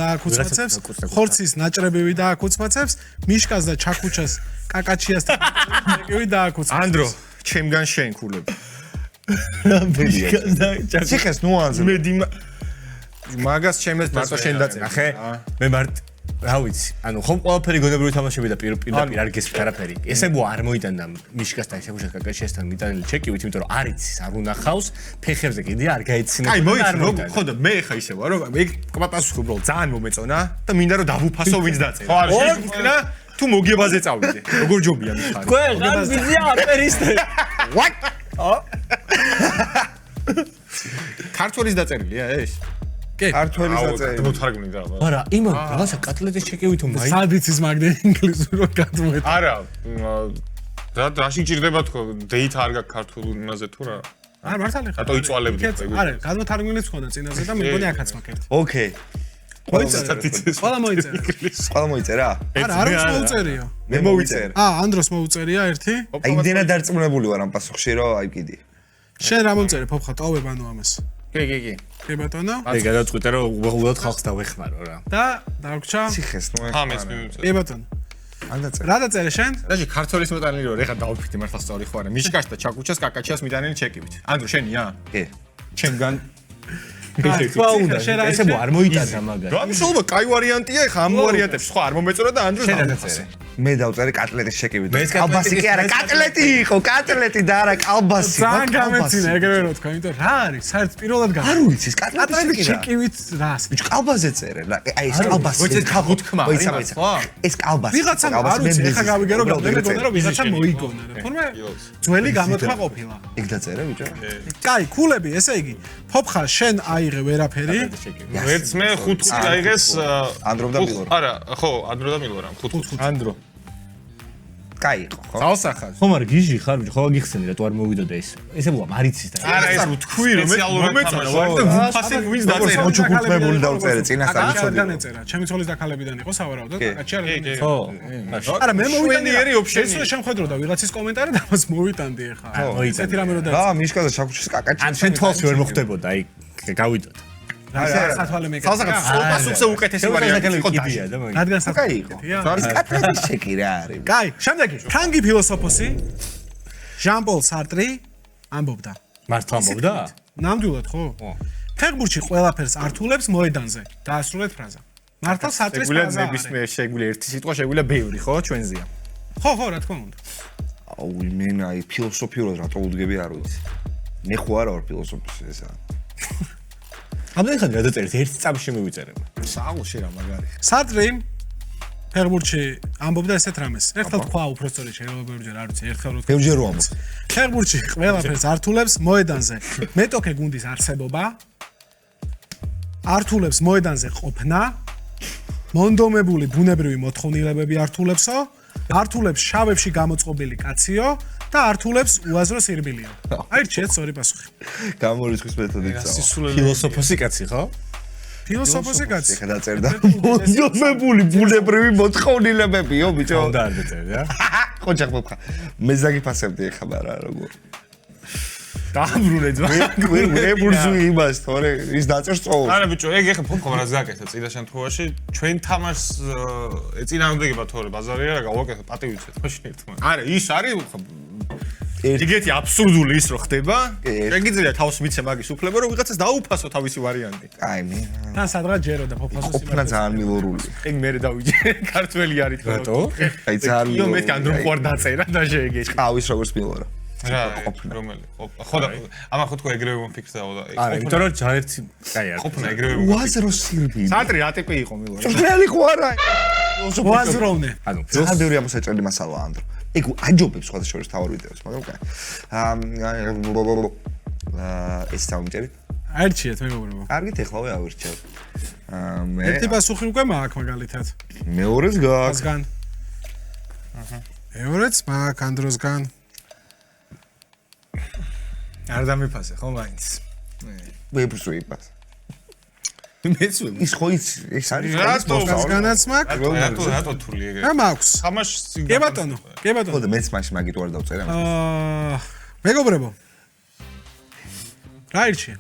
დააკუცმაცებს, ხორცის ნაჭრებივი დააკუცმაცებს, მიშკას და ჩაკუჩას კაკაჩიას ჩეკივი დააკუცმაცებს. ანდრო, ჩემგან შენ ქულები. ციხეს ნუანზე. მე დიმა მაგას ჩემს მარტო შენ დაწერა, ხე? მე მარტ რა ვიცი, ანუ ხომ ყველაფერი გონებრივი თამაშები და პირდაპირ არ გესმით არაფერი. ესე არ მოიტანდა მიშკასთან, შეკუშას კაკაჩიასთან მიტანილი ჩეკივით, იმიტომ რომ არ იცის, არ უნახავს, ფეხებზე კიდე არ გაეცინა. აი, მოიცი როგორ ხო და მე ხა ისე ვარ, რომ ეგ პასუხი უბრალოდ ძალიან მომეწონა და მინდა რომ დავუფასო ვინც დაწერა. ხო, არის შეგვიძლია თუ მოგებაზე წავიდე. როგორ ჯობია მიხარი? ყველგან ვიზია აპერისტე. What? ქართველის დაწერილია ეს? ქართველის დაწერილი. მოთარგმნი და. არა, იმან რაღაცა კატლეტის ჩეკივითო მაინც სადიცის მაგდენ ინგლისურად გადმოეთ. არა. რაში ჭირდება თქო, დეით არ გაქვს ქართულ იმაზე თუ რა. არა, მართალი ხარ. რატო იწვალებდი? არა, გადმოთარგმნილიც ხონდა წინაზე და მე მგონი აქაც მაქვს. ოკეი. ყველა მოიწერა. ყველა მოიწერა? არა, არ უნდა მოუწერიო. მე მოვიწერე. ანდროს მოუწერია ერთი. აი, იმდენად დარწმუნებული ვარ ამ პასუხში, რომ აი კიდე. შენ რა მომწერე ფოფხა ტოვებ ანუ ამას. კი. კი ბატონო. აი გადაწყვიტე რომ უბრალოდ ხალხს დავეხმარო რა. და დაგვრჩა. ციხეს ნუ ამის მივიწერ. კი ბატონო. ან დაწერე. რა დაწერე შენ? დაჟე ქართველის მოტანილი რომ ეხა დავფიქრდი მართლა სწორი ხო არა? მიშკას და ჩაკუჩას კაკაჩიას მიტანილი ჩეკივით. ანდრო შენია? კი. ჩემგან თქვა უნდა ესე არ მოიტანა მაგას. რა მნიშვნელობა კაი ვარიანტია ეხა ამ ვარიანტებს სხვა არ მომეწონა და ანდრო შენადაწერე. მე დავწერე კატლეტის ჩეკივით. მეც კალბასი კი არა, კატლეტი იყო, კატლეტი და არა კალბასი. ძალიან გამეცინა ეგრევე რო თქვა, იმიტომ რა არის? საერთოდ პირველად არ ვიცი, ეს კატლეტის ჩეკივით რას? ბიჭო, კალბაზე წერე. აი ეს კალბასი. მოიცე თქმა არის სხვა? ეს კალბასი. ვიღაცამ არ ვიცი, ეხა გავიგე რომ გამეგონა რომ ვიღაცა მოიგონა. თუმცა ძველი გამოთქვა ყოფილა. ეგ დაწერე ბიჭო. კაი, ქულები, ესე იგი, ფოფხა შენ აიღე ვერაფერი. ვერც მე 5 აიღეს ანდრო და მილორ. არა, ხო, ანდრო და მილორ ამ 5. ანდრო. კაი იყო, ხო? ძალსახად. ხომ არ გიჟი ხარ ბიჭო, ხო გიხსენი რა თუ არ მოვიდოდა ეს. ესე მოა მარიცის და. არა ეს თქვი რომ მომეწონა ვარ და ვუფასი ვინც როგორც დაწერა. მოჩუქურთმებული დავწერე წინასწარ არ იცოდი. განეწერა. ჩემი ცოლის დაქალებიდან იყო სავარაუდოდ, კაცი არ კი. ხო. არა, მე მოვიტანდი შვენიერი ოფშენი. ეს შემხედროდა ვიღაცის კომენტარი და მას მოვიტანდი ახლა. ესეთი რამე რო რა, მიშკაზე ჩაკუჩის კაკაჩი. ან შენ თვალს ვერ მოხდებოდა, აი გავიდოდ. სათვალე მეკეთია. სასახელო სულპასუხზე უკეთესი ვარიანტი იყო კიდია და მაგ. რადგან კაი იყო. არის კათედრის ჩეკი რა არის. კაი, შემდეგი. ფრანგი ფილოსოფოსი ჟან-პოლ სარტრი ამბობდა. მართლა ამბობდა? ნამდვილად ხო? ფეხბურთში ყველაფერს ართულებს მოედანზე. დაასრულეთ ფრაზა. მართლა სარტრის ფრაზა. ნებისმიერ შეგვიძლია ერთი სიტყვა, შეგვიძლია ბევრი, ხო, ჩვენზეა. ხო, რა თქმა უნდა. აუ, მენ აი ფილოსოფიურად რატო უდგები არ ვიცი. მე ხო არა ვარ ფილოსოფოსი ესა. ამდენი ხანი რა დაწერეთ? ერთ წამში მივიწერებ. სააღოში რა მაგარი. სარტრი ფეხბურთში ამბობდა ესეთ რამეს. ერთხელ თქვა უბრალოდ შეიძლება ბევრჯერ არ ვიცი, ერთხელ რო ბევრჯერ რომ ამბობ. ფეხბურთში ყველაფერს ართულებს მოედანზე. მეტოქე გუნდის არსებობა ართულებს მოედანზე ყოფნა. მონდომებული ბუნებრივი მოთხოვნილებები ართულებსო, ართულებს შავებში გამოწყობილი კაციო და ართულებს უაზრო სირბილიო. აირჩიეთ სწორი პასუხი. გამორიცხვის მეთოდით წავა. ფილოსოფოსი კაცი ხო? ფილოსოფოსი კაცი. ეხლა დაწერდა. მონდომებული ბუნებრივი მოთხოვნილებებიო, ბიჭო. უნდა არ დაწერე რა? ხოჭახ მოფხა. მე ზაგიფასებდი ეხლა მაგრამ როგორ. დააბრუნე ძმა. მე ბურჟუი იმას, თორე ის დაწერს წოვს. არა ბიჭო, ეგ ეხა ფოთქო რას გაკეთე წინა შემთხვევაში, ჩვენ თამაშს ეწინააღმდეგება თორე ბაზარია რა გავაკეთე პატივიცეთ ხო შეიძლება. არა, ის არის ეგეთი აბსურდული ის რო ხდება. შეგიძლია თავს მიცე მაგის უფლება რომ ვიღაცას დაუფასო თავისი ვარიანტი. აი მე. თან სადღაც ჯეროდა ფოფასოს ყოფნა ძალიან მილორული. ეგ მე დავიჯერე ქართველი არის თქო. რატო? აი ძალიან იო მე კანდრო ხوار დაწერა და შეეგეჭი. ყავის როგორც მილორა. რა, რომელი? ხო და ამა ხო თქო ეგრევე მომფიქრდაო და არა, იმიტომ რომ ჯარერთი კაი არა. ყოფნა ეგრევე უაზრო სირბილი. სარტრი რა ტიპი იყო მილორა? ჭრელი ხო არა? უაზროვნე. ანუ ძალიან ბევრი ამოსაჭრელი მასალა ანდრო. ეგ აჯობებს სხვათა შორის თავარ ვიდეოს, მაგრამ კაი. ეს დავიმჭერი. აირჩიეთ მეგობრებო. კარგით ეხლავე ავირჩევ. მე ერთი პასუხი უკვე მაქვს მაგალითად. მეორეს გაქვს. ასგან. მეორეც მაქვს ანდროსგან. არ დამიფასე ხო მაინც. მე ბრსუიპას. მეც ვიმ. ის ხო ის არის ასგანაც მაქვს. რატო თული ეგრე? რა მაქვს? თამაშს კი ბატონო, კი ბატონო. ხო და მეც მაშინ მაგით ვარ დავწერე. მეგობრებო. რა ირჩია?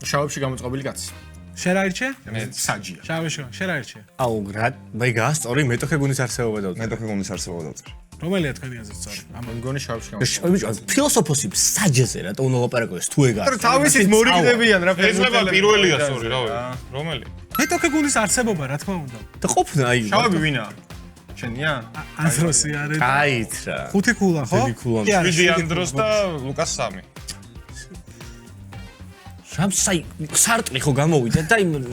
შავებში გამოწყობილი კაცი. შენ რა ირჩია? მე საჯია. შავეში, შენ რა ირჩია? აუ რა მე გასწორი მეტოქე გუნის არსებობა დავწერე. მე თქო გონის არსებობა დავწერე. რომელია თქვენი აზრით სწორი? მგონი შავებში გამოწყობილი. ბიჭო, ფილოსოფოსი საჯეზე რა უნდა ვლაპარაკოს თუ ეგ არის. თავისით მორიგდებიან რა შეიძლება პირველია სწორი რა ვიცი. რომელი? მეტოქე გუნდის არსებობა რა თქმა უნდა. და ყოფნა აი. შავები ვინა? შენია? ანდროსი არის. კაით რა. ხუთი ქულა ხო? ხუთი ქულა. კი არა, ვიდი ანდროს და ლუკას 3. რამსაი სარტრი ხო გამოვიდა და იმ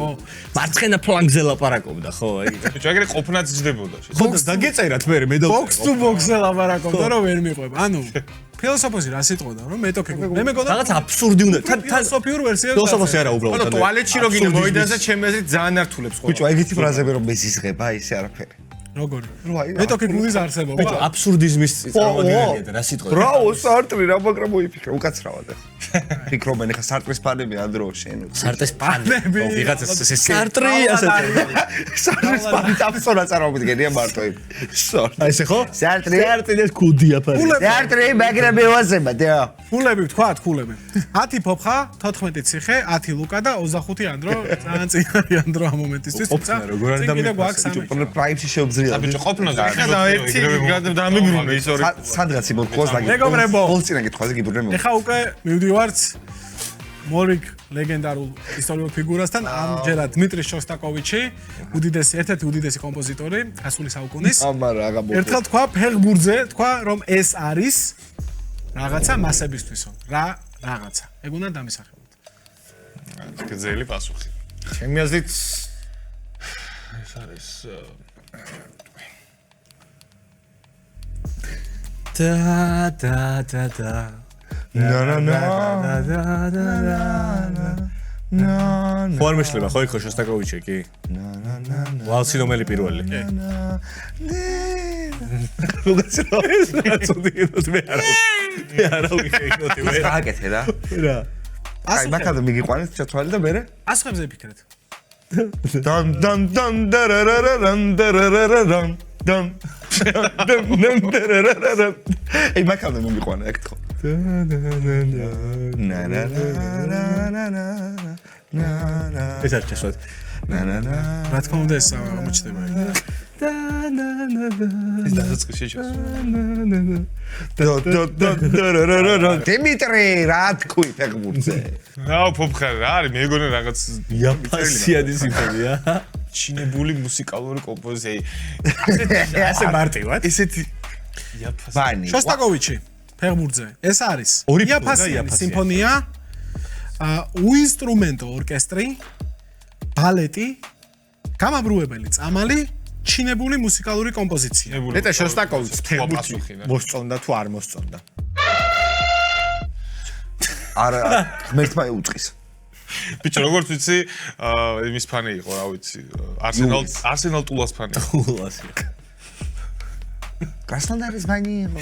მარცხენა ფლანგზე ლაპარაკობდა ხო აი. ბიჭო, ეგრე ყოფნაც ჯდებოდა შეიძლება. ხო და დაგეწერათ მე მე ბოქს თუ ბოქსზე ლაპარაკობდა რომ ვერ მიყვება. ანუ ფილოსოფოსი რა სიტყვოდა რომ მეტოქე გუნდი. მე მეგონა რაღაც აბსურდი უნდა თან ფილოსოფიურ ვერსიას. ფილოსოფოსი არა უბრალოდ. ანუ ტუალეტში რო გინდა მოედანზე ჩემი აზრით ძალიან ართულებს ხო. ბიჭო, ეგეთი ფრაზები რომ მეზიზღება ისე არაფერი. როგორი? რო აი მეტოქე გუნდის არსებობა. ბიჭო აბსურდიზმის წარმომადგენელია და რა სიტყვა. რაო სარტრი რა მაგრამ მოიფიქრე უკაცრავად ახლა. ფიქრობენ ახლა სარტრის ფანები ანდრო შენ. სარტეს პანები. ვიღაცა ეს სარტრი ასე. სარტრის ფანი აბსოლუტურად წარმოვიდგენია მარტო იქ. აი ესე ხო? სარტრი სარტრის კუდია ფარი. სარტრი მაგრამ მევაზება და. ქულები ვთქვათ, ქულები. 10 ფოფხა, 14 ციხე, 10 ლუკა და 25 ანდრო. ძალიან წინარი ანდრო ამ მომენტისთვის. ყოფნა, როგორ არ დამიფასე. პრაიმში შევძრია. ბიჭო, ყოფნა და ეხლა ერთი დამიბრუნე ის ორი. სადღაც იმო ყოს და მეგობრებო. პოლცინა გითხვაზე გიბრუნე მე. ეხა უკვე მივდივართ მორიგ ლეგენდარულ ისტორიულ ფიგურასთან, ამჯერად დმიტრი შოსტაკოვიჩი, ერთ-ერთი უდიდესი კომპოზიტორი ასული საუკუნის. ამარა აგა მო. ერთხელ თქვა ფეხბურთზე, თქვა რომ ეს არის რაღაცა მასებისთვისო. რა რაღაცა. ეგ უნდა დამისახებოთ. გძელი პასუხი. ჩემი აზრით ეს არის და ხო არ მეშლება ხო იქ შოსტაკოვიჩი კი? ვალსი რომელი პირველი? როგორიც რა წოდიოთ მე არა ვიქეინოთი მე აკეთე რა. რა აი მაგალითად მიგიყვანეთ ჩათვალე და მე ასხებზე ფიქრეთ. დან დან დან დარარარან დარარარან დან დან დარარარან აი მაგალითად მიგიყვანა ეგ თქო. ნა ნა ნა ნა ნა ეს არ ჩასვათ. რა თქმა უნდა ეს აღმოჩნდება. ეს დასაწყისში ჩასვა. დიმიტრი, რა თქვი ფეხბურთზე? აუ ფოფხარ რა არის მეგონი რაღაც იაფასიანი სიმფონია. ჩინებული მუსიკალური კომპოზიცია. ასე მარტივად. ესეთი იაფას. ბანი. შოსტაკოვიჩი ფეხბურთზე. ეს არის ორი იაფასიანი სიმფონია, უინსტრუმენტო ორკესტრი, ბალეტი, გამაბრუებელი წამალი, ჩინებული მუსიკალური კომპოზიცია. ნეტა შოსტაკოვიჩი ფეხბურთი პასუხი და. მოსწონდა თუ არ მოსწონდა? არა, ღმერთმა უწყის. ბიჭო როგორც ვიცი, იმის ფანი იყო, რა ვიცი, Arsenal ტულას ფანი. Краснодарის ბანი იყო.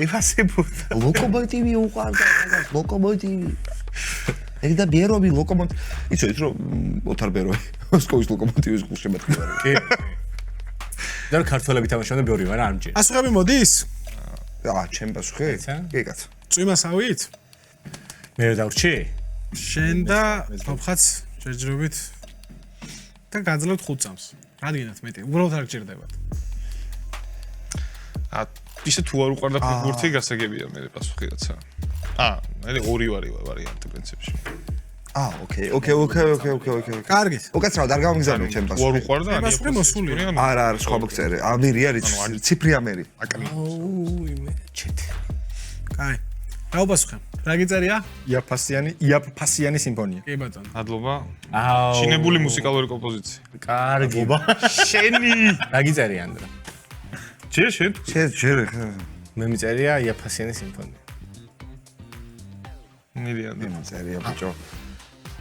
ევასებოდა. ლოკომოტივი უყარდა, ლოკომოტივი. ეგ და ბიეროვი ლოკომოტივი. იცოდით რომ ოთარ ბიეროვი მოსკოვის ლოკომოტივის გულშემატკივარი. კი. და ქართველები თამაშობდნენ ბევრი, მაგრამ არ მჭირდა. ასუხები მოდის? ჩემ პასუხი? კი კაცო. წვიმასავით? მე დავრჩი? შენ და ფოფხაც ჯერჯერობით და გაძლევთ 5 წამს. რადგანაც მეტი, უბრალოდ არ გჭირდებათ. ისე თუ არ უყარდა ფეხბურთი, გასაგებია მე პასუხი რაცა. მე ორი ვარიანტი პრინციპში. ოკეი. კარგით. უკაცრავად არ გამიგზავნე ჩემ თუ არ პასუხი. უყარდა, პასუხი მოსულია. არა, სხვა მოგწერე. ამერი არის ციფრი ამერი. ჩეთი. კაი. რა უპასუხე? რა გიწერია? იაფასიანი სიმფონია. კი ბატონო. მადლობა. აუ. ჩინებული მუსიკალური კომპოზიცია. კარგი. შენი. რა გიწერია ანდრა? შენ. ჯერ მე მიწერია იაფასიანი სიმფონია. მილიონი. წერია ბიჭო.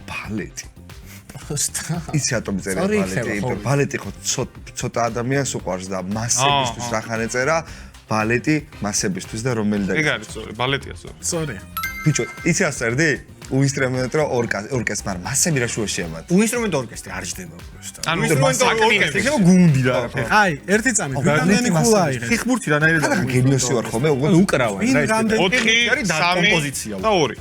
ბალეტი. პროსტა. იცი რატომ წერია ბალეტი? ბალეტი ხო ცოტა ადამიანს უყვარს და მასებისთვის რახან ეწერა ბალეტი მასებისთვის და რომელი და ეგ არის სწორი, ბალეტია სწორი. სწორია. ბიჭო, იცი რა წერდი? უინსტრუმენტო ორკესტრი, მაგრამ მასები რა შუაში ამათ. უინსტრუმენტო ორკესტრი არ ჯდება პროსტა. ინსტრუმენტო ორკესტრი იქნება გუნდი რა. აი, ერთი წამით ვიდამდენი ქულა აიღეთ. ფეხბურთი რანაირად რა გენიოსი ვარ ხოლმე, უბრალოდ უკრავენ ვინ რამდენი 4 არის და 3 კომპოზიცია. და 2.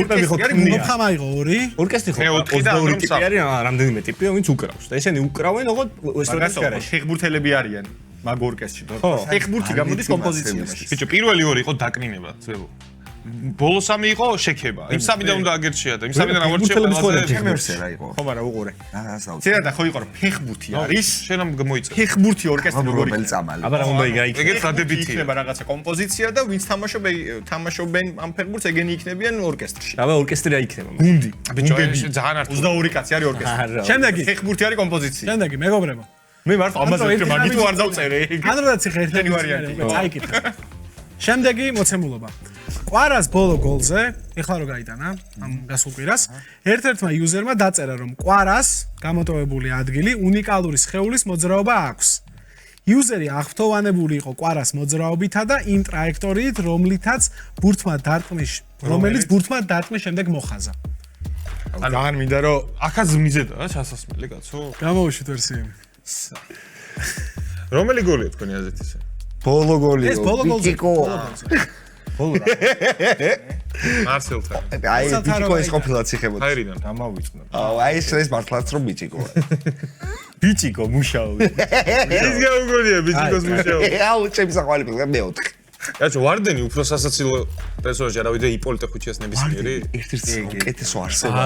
ორკესტრი არის გუნდი. მოფხამ აიღო 2. ორკესტრი ხო მე 4 და 22 ამ ტიპი არის, რამდენიმე ტიპია, ვინც უკრავს და ესენი უკრავენ ოღონდ ესტრადის მაგასო გარშე. ფეხბურთელები არიან მაგ ორკესტრში. ხო. ფეხბურთი გამოდის კომპოზიციაში. ბიჭო, პირველი ორი იყო დაკნინება, ძვებო. ბოლო სამი იყო შექება. იმ სამიდან უნდა აგერჩია და იმ სამიდან ავარჩია ჩემერსე რა იყო. ხო, მაგრამ უყურე. საუბრობ. წერა და ხო იყო რომ ფეხბურთი არის. შენ ამ მოიწე. ფეხბურთი ორკესტრი როგორი რომელი წამალი. აბა რა უნდა იგაიქ. ეგეც დადებითია. იქნება რაღაცა კომპოზიცია და ვინც თამაშობენ ამ ფეხბურთს ეგენი იქნებიან ორკესტრში. აბა ორკესტრი რა იქნება? გუნდი. ბიჭო, ეს ძალიან არ 22 კაცი არის ორკესტრი. არა. შემდეგი, ფეხბურთი არის კომპოზიცია. შემდეგი მეგობრებო. მე მარტო ამაზე ვიტყვი, მაგით არ დავწერე. ანდროდაც ხა ერთიანი ვარიანტი. წაიკითხე. შემდეგი მოცემულობა. ყვარას ბოლო გოლზე, ეხლა რო გაიტანა ამ გასულ კვირას, ერთ-ერთმა იუზერმა დაწერა რომ ყვარას გამოტოვებული ადგილი უნიკალური სხეულის მოძრაობა აქვს. იუზერი აღფრთოვანებული იყო ყვარას მოძრაობითა და იმ ტრაექტორიით, რომელიც ბურთმა დარტყმის შემდეგ მოხაზა. ძალიან მინდა რომ აქაც მიზედა რა ჩასასმელი კაცო. გამოვიშვით ვერსიები. რომელი გოლია თქვენი აზრით ისე? ბოლო გოლი. ეს ბოლო გოლზე. ბოლო რა. მარსელთან. აი, ბიჭიკო ეს ყოფილა ციხებოდა. აირიდან. გამავიწყნა. აი, ეს მართლაც რომ ბიჭიკოა. ბიჭიკო მუშაობ. ის გაუგონია ბიჭიკოს მუშაობა. აუ, ჩემი საყვალიფე მეოთხე. კაცო, ვარდენი უფრო სასაცილო პერსონაჟია, რა ვიცი, იპოლიტე ხუჩიას ნებისმიერი. ერთ-ერთი უკეთესო არსება.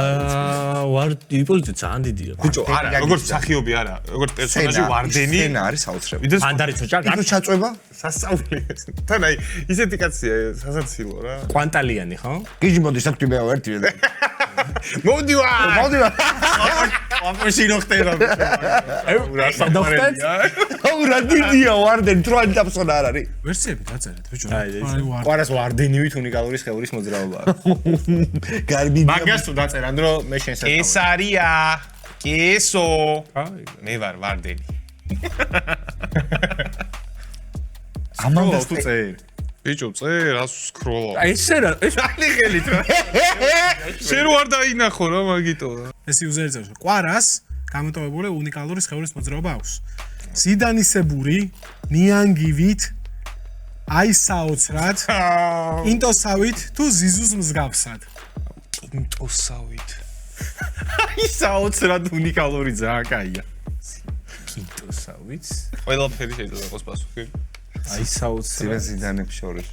ვარ იპოლიტე ძალიან დიდია. ბიჭო, არა, როგორც მსახიობი არა, როგორც პერსონაჟი ვარდენი. სცენა არის საოცრებელი. ვიდეს ან დარიცო ჭარ. იქ ჩაწვება? სასწაულია. თან აი, ისეთი კაცია, სასაცილო რა. კვანტალიანი ხო? გიჟი მოდის აქ ტიბეო ერთი. მოვდივარ. აფროსინო ხდება. რა სამფარელი. აუ, რა დიდია ვარდენი, თუ არ დაფსონა არ არის. ვერსიები დაწერეთ, ბიჭო. ყვარას ვარდენივით უნიკალური სხეულის მოძრაობა. გარბი. მაგას თუ დაწერან რომ მე შენ საერთოდ ეს არია. კესო. მე ვარ ვარდენი. ამანდას თუ წერ. ბიჭო, წერ, რას სკროლა. აი ესე რა, ეს ახალი ხელით რა. შენ რო არ დაინახო რა მაგიტო. ეს იუზერი წერს, ყვარას გამოტოვებული უნიკალური სხეულის მოძრაობა აქვს. ზიდანისებური, ნიანგივით, აისაოცრად, ინტოსავით თუ ზიზუს მსგავსად. ინტოსავით. აი საოცრად უნიკალური ძალიან კაია. კინტოსა ვიცი. ყველაფერი შეიძლება იყოს პასუხი. აი საოცრად. ზიდანებს შორის.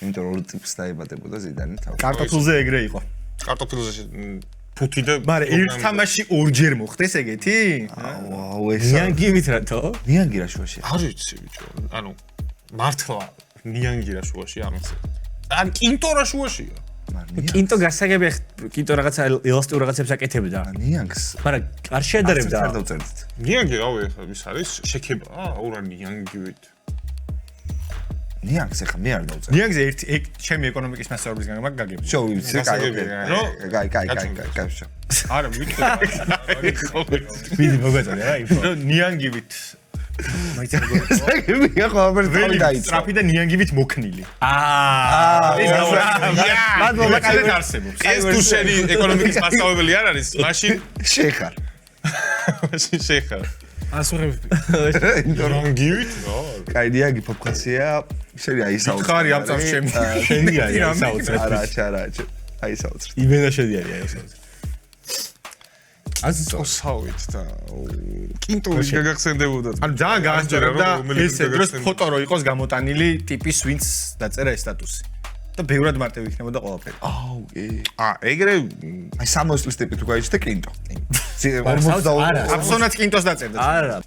იმიტომ რომ ტიპს დაებადებოდა ზიდანი თავი. კარტოფილზე ეგრე იყო. კარტოფილზე ფუთი და მაგრამ ერთ თამაში ორჯერ მოხდეს ეგეთი? აუ ეს ნიანგივით რატო? ნიანგი რა შუაში. არ ვიცი ბიჭო. ანუ მართლა ნიანგი რა შუაში ამას. ან კინტო რა შუაშია. კინტო გასაგები კინტო რაღაცა ელასტიურ რაღაცებს აკეთებდა. ნიანგს მაგრამ არ შეადარებდა. არ დავწერდით. ნიანგი რავი ახლა ის არის შექება. აუ რა ნიანგივით. ნიანგს ახლა მე არ დავწერდი. ნიანგზე ერთი ჩემი ეკონომიკის მასწავლებლისგან მაგ გაგები. შო ვიცი, კაი. არა მითხე. მიდი მოგაწოდე რა ინფო. ნიანგივით მე ყოველ ველი დაიწყო. სტრაფი და ნიანგივით მოქნილი. მადლობა, კაი არსებობს. ეს თუ შენი ეკონომიკის მასწავლებელი არ არის, მაშინ შეხარ. მაშინ შეხარ. ასუხები. ნიანგივით? კაი, ნიანგი ფოფქაცია. შენი აი საოცრად. ხარი ამწავს ჩემი. შენი არის აი საოცრად. არა. აი საოცრად. იბენა შენი არის აი საოცრად. ასწავით და კინტო გაგახსენდებოდა. ანუ ძალიან გაანჯერებდა რომელიც ეს დროს ფოტო რო იყოს გამოტანილი ტიპის ვინც დაწერა ეს სტატუსი. და ბევრად მარტივი იქნებოდა ყველაფერი. აუ, ეგრე აი 60 წლის ტიპით რო გაიჩნდა კინტო. 42 აბსონაც კინტოს დაწერდა. არა.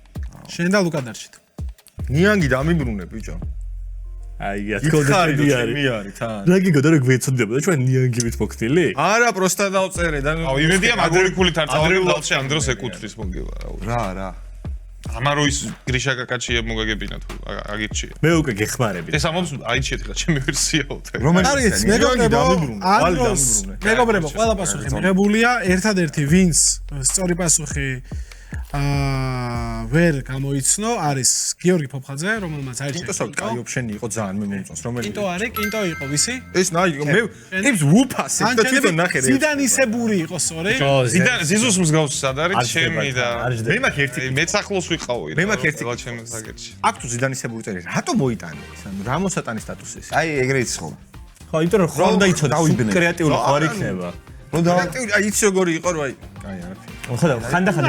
შენ და ლუკა დარჩით. ნიანგი დამიბრუნე ბიჭო. აი ათქოდები არის. მე არის თან. რა გიგოდა რომ გვეცოდებოდა ჩვენ ნიანგივით მოქნილი? არა, პროსტა დავწერე და აუ იმედია მაგურიკულით არ წავეულავში ამ დროს ეკუთვნის მოგება. რა. ამარო ის გრიშა კაკაჩია მოგაგებინა თუ აგირჩია. მე უკვე გეხმარები. ეს ამობს აიჩეთ რა ჩემი ვერსიაო. არის მეგობრებო, ანდროს მეგობრებო, ყველა პასუხი მიღებულია, ერთადერთი ვინც სწორი პასუხი ვერ გამოიცნო არის გიორგი ფოფხაძე, რომელმაც აირჩია. კინტოსავთ კაი ოფშენი იყო ძალიან მე მომწონს რომელიც. კინტო არის, კინტო იყო ვისი? ეს ნაი მე ტიპს ვუფასებ და თვითონ ნახე რა. ზიდანისებური იყო სწორი. ზიდან ზიზუს მსგავსი სად არის ჩემი და მე მაქვს ერთი მეც ახლოს ვიყავი. მე მაქვს ერთი ჩემი საკეთში. აქ თუ ზიდანისებური წერია რატო მოიტანე ეს ანუ რა მოსატანის სტატუსი ეს აი ეგრე იცხოვ. ხო, იმიტომ რომ ხომ დაიცოდა დავიბნე. კრეატიული ხარ იქნება. რო და აი იცი როგორი იყო რომ აი კაი არაფერი ხო და ხანდახან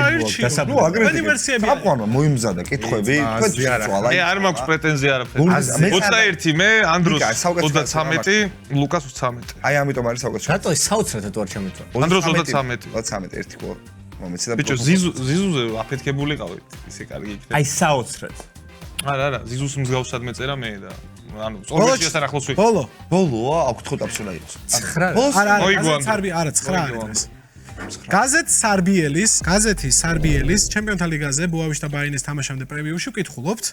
ნუ აგრეთვე საყვანო მოიმზადა კითხვები თქვენ წვალა მე არ მაქვს პრეტენზია არაფერი 21 მე ანდროს 33 ლუკას 13 აი ამიტომ არის საუკეთესო რატო ეს საოცრად რატო არ ჩამეთვა ანდროს 33 33 ერთი ყო მომეცი და ბიჭო ზიზუზე აფეთქებულიყავით ისე კარგი იქნება აი საოცრად არა ზიზუს მსგავსად მეწერა მე და ანუ ორგანიზაციასთან ახლოს ვიყავ ბოლოა აქ თქო დაფსულა იყოს 9 არა არა 9 არის გაზეთი სარბიელის ჩემპიონთა ლიგაზე ბუავიშ და ბაიერნის თამაშამდე პრევიუში ვკითხულობთ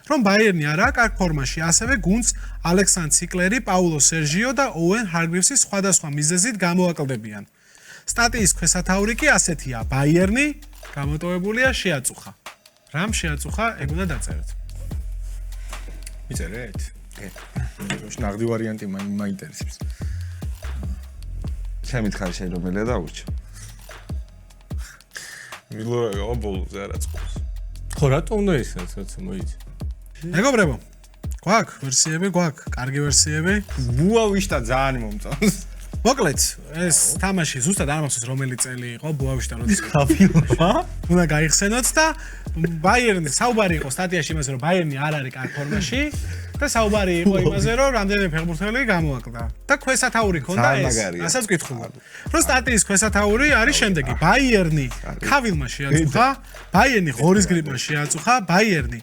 რომ ბაიერნი არაა კარგ ფორმაში ასევე გუნდს ალექსანდრ ციკლერი, პაულო სერჟიო და ოუენ ჰარგრივსის სხვადასხვა მიზეზით გამოაკლდებიან. სტატიის ქვესათაური კი ასეთია: ბაიერნი გამოტოვებულია შეაწუხა. რამ შეაწუხა, ეგ უნდა დაწეროთ. მიწერეთ? ნაღდი ვარიანტი მაინტერესებს. ჩემი თხარი შენ რომელია დაურჩა. მილორა ბოლოზე არ აწყობს. ხო რატო უნდა ისეც მოიცი? მეგობრებო, გვაქვს ვერსიები, გვაქვს კარგი ვერსიები. ბუავიშტა ძალიან მომწონს. მოკლედ, ეს თამაში ზუსტად არ მახსოვს რომელი წელი იყო ბუავიშტა როდის გაფილმა? უნდა გაიხსენოთ და ბაიერნი საუბარი იყო სტატიაში იმაზე რომ ბაიერნი არ არის კარგ ფორმაში და საუბარი იყო იმაზე რომ რამდენიმე ფეხბურთელი გამოაკლდა და ქვესათაური ქონდა ეს. ასაც ვკითხულობ. რომ სტატიის ქვესათაური არის შემდეგი: ბაიერნი ქავილმა შეაწუხა, ბაიერნი ღორის გრიპმა შეაწუხა, ბაიერნი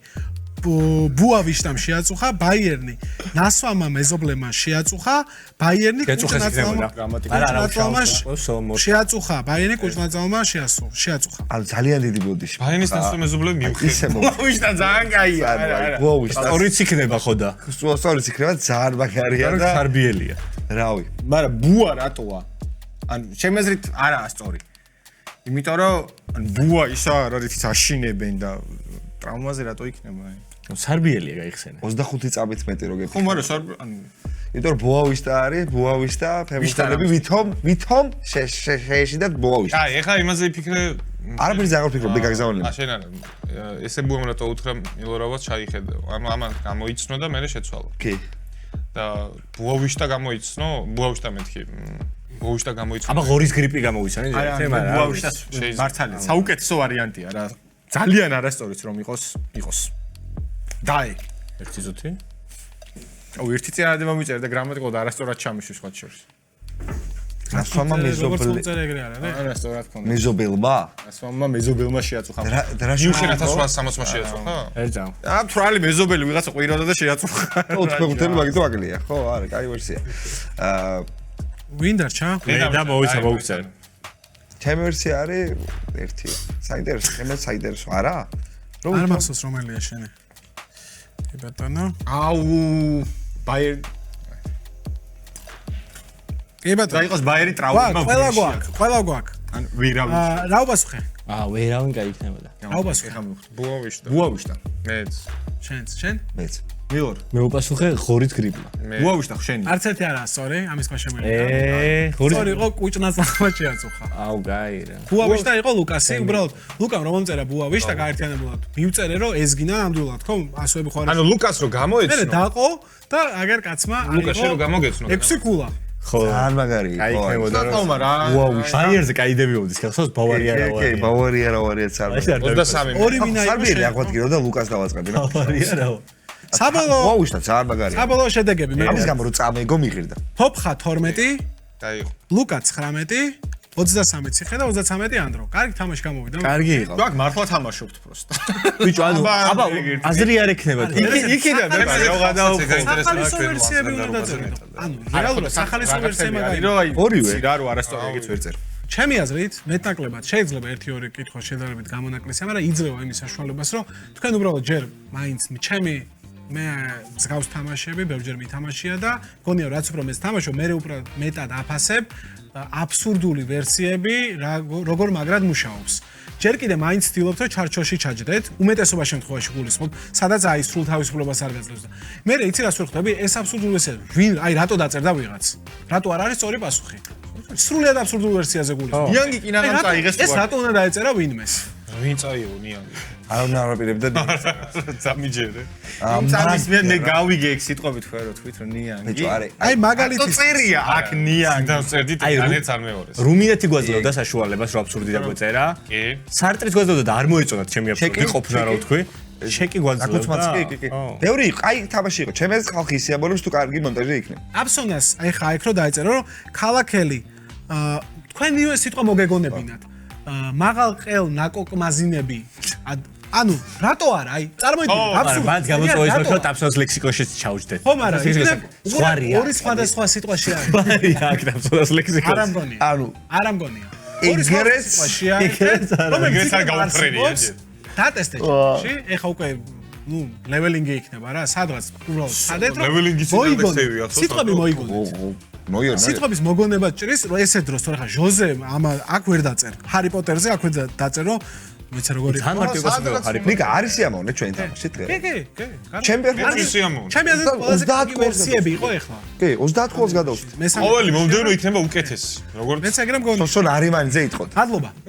ბუავიშტამ შეაწუხა, ბაიერნი ნასვამმა მეზობლემა შეაწუხა, ბაიერნი კუჭნაწალმა შეაწუხა, ბაიერნი კუჭნაწალმა შეაწუხა. ანუ ძალიან დიდი ბოდიში. ბაიერნის ნასვამ მეზობლები მივხვდი. ბუავიშტა ძალიან კაია. ბუავიშტა სწორიც იქნება ხო და? სწორიც იქნება ძალიან მაგარია და სარბიელია. რავი. მაგრამ ბუა რატოა? ანუ ჩემი აზრით არაა სწორი. იმიტომ რომ ანუ ბუა ისა არ არის ის აშინებენ და ტრავმაზე რატო იქნება? სარბიელია გაიხსენე. 25 წამით მეტი რო ხო, გეფიქრე. მაგრამ ანუ იმიტომ რომ ბუავიშტა არის, ბუავიშტა, ფეხბურთელები ვითომ შეეშიდათ ბუავიშტა. აი, ეხლა იმაზე ვიფიქრე. არაფერი ზაღარ ვფიქრობდი გაგზავნილება. შენ არა. ესე ბუამ რატო უთხრა მილორავას ჩაიხედა. ანუ ამან გამოიცნო და მე შეცვალა. კი. და ბუავიშტა გამოიცნო, ბუავიშტა მეთქი. მოუშტა გამოიწვია. აბა ღორის გრიპი გამოვიცანე თემა რა. ბუავიშტას მართალია. საუკეთესო ვარიანტია რა. ძალიან არასწორიც რომ იყოს. დაი. ერთი ზუთი. აუ ერთი წინადე მომიწერდა გრამატიკულად არასწორად ჩამიშვის სხვა შორის. გასვამმა როგორც მომწერე ეგრე არა რა. არასწორად ქონდა. მეზობელმა? გასვამმა მეზობელმა შეაწუხა. რა იუხი 1860-მა შეეწუხა? ერთზამ. თვრალი მეზობელი ვიღაცა ყვიროდა და შეაწუხა. 4 მაგით ვაგლია. ხო, არა, კაი ვერსია. ვინ დარჩა? მე და მოვიცე. ჩემი ვერსია არის ერთი. საინტერესო, ჩემი საინტერესო არა? არ მახსოვს რომელია შენი. კი ბატონო. აუ ბაიერ კი ბატონო. და იყოს ბაიერი ტრავმა. ყველა გვაქვს. ან ვირავი. რა უპასუხე? ვერავინ გაიქნებოდა. რა უპასუხე? ბუავიშტა. ბუავიშტა. მეც. შენ? მეც. მილორ. მე უპასუხე ღორის გრიპმა. ბუავიშტა შენი. არც ერთი არაა სწორი, ამის სხვა შემიძლია. ღორის სწორი იყო კუჭნას ლამა შეაწუხა. აუ გაი რა. ბუავიშტა იყო ლუკასი, უბრალოდ ლუკამ რომ მომწერა ბუავიშტა გაერთიანებულად. მივწერე რომ ეს გინა ნამდვილად ხო, ასოები ხო არა. ანუ ლუკას რო მე გამოეცნო. დაყო და აგერ კაცმა ლუკას შენ რო გამოგეცნო. 6 კულა. ხო. ძალიან მაგარი იყო. გაიქნებოდა რომ ხომ რა. ბაიერზე კაიდებიოდის, ხახსოვს ბავარია რა ვარ. კი, ბავარია რა ვარია ცალ. 23 ორი ვინა იყო სარბიელი შენ. აღვადგირო და ლუკას დავაწყები რა. ბავარია რა ვარ. საბოლოო ბუავიშტა ძალიან მაგარია. საბოლოო შედეგები მე. ამის გამო რომ წამეგო მიღირდა. თოფხა 12, დაიღო. ლუკა 19, 23 ციხე და 33 ანდრო. კარგი თამაში გამოვიდა. კარგი იყო. გვაქვს მართლა თამაშობთ პროსტა. ბიჭო, ანუ აბა აზრი არ ექნება თუ. იქიდან მე რა გადაუხო. სახალისო ვერსიები უნდა დაწერო. ანუ რეალურად სახალისო ვერსია მაგარი. ორივე. რა რო არასწორი ეგეც ვერ წერ. ჩემი აზრით, მეტნაკლებად შეიძლება 1-2 კითხვა შედარებით გამონაკლისია, მაგრამ იძლევა იმის საშუალებას, რომ თქვენ უბრალოდ ჯერ მაინც ჩემი მე მსგავს თამაშები ბევრჯერ მითამაშია და მგონია რაც უფრო მეც თამაშობ, მე უფრო მეტად აფასებ აბსურდული ვერსიები, როგორ მაგრად მუშაობს. ჯერ კიდე მაინც ვცდილობთ რომ ჩარჩოში ჩაჯდეთ, უმეტესობა შემთხვევაში გულისხმობ, სადაც აი სრულ თავისუფლებას არ გაძლევს და მე იცი რას ვერ ხვდები, ეს აბსურდული ვერსია, ვინ აი რატო დაწერდა ვიღაც? რატო არ არის სწორი პასუხი? სრულიად აბსურდულ ვერსიაზე გულისხმობ. ნიანგი კი ნახავ წაიღეს ეს რატო უნდა დაეწერა ვინმეს? ვინ წაიღო ნიანგი? არ უნდა არაპირებდა. ძამიჯერე. წამის მე გავიგე ეგ სიტყვებით ხო რომ თქვით რომ ნიანგი. ბიჭო, არა. აი მაგალითის წერია აქ ნიანგი. და წერდით განეც არ მეორეს. რუმინეთი გვაძლევდა საშუალებას რომ აბსურდი დაგვეწერა. კი. სარტრის გვაძლევდა და არ მოეწონათ ჩემი აბსურდი ყოფნა რა ვთქვი. შეკი გვაძლევდა. აკუცმაც კი. ბევრი იყო, აი თამაში იყო. ჩემს ხალხი ისიამოვნებს თუ კარგი მონტაჟი იქნება. აბსონას აი ხა იქ რო დაეწერა რომ ქალაქელი თქვენივე სიტყვა მოგეგონებინათ. მაღალ ყელ ნაკოკმაზინები ანუ რატო არა აი წარმოიდგინე აბსურდი მათ გამოწვევს რომ ტაფსოს ლექსიკონშიც ჩაუჯდეთ. ხო მაგრამ იქნებ სხვარია. ორი სხვადასხვა სიტყვაში არის. სხვარია აქ ტაფსოს ლექსიკონში. არ ამგონია. ანუ არ ამგონია. ეგრეც ეგრეც არა. ეგრეც არ გაუფრენია ჯერ. დატესტე ჩში ეხა უკვე ნუ ლეველინგი იქნება რა სადღაც უბრალოდ სადეთ რომ ლეველინგი მოიგონე. სიტყვები მოიგონეთ. მოიარ სიტყვების მოგონება ჭრის რომ ესე დროს თორე ხა ჟოზე ამა აქ ვერ დაწერ. ჰარი პოტერზე აქ ვერ დაწერ რომ მეც როგორი თან მარტივას მე ხარი. ნიკა არის სიამოვნე ჩვენ თამაში დღე. კი. ჩემპიონატი სიამოვნე. ჩემი აზრით ყველაზე კარგი ვერსიები იყო ეხლა. კი 30 ხოლს გადავხდი. მესამე ყოველი მომდევნო იქნება უკეთესი. როგორც მეც ეგრე მგონი. სონ არიმანიზე იტყოდ. მადლობა.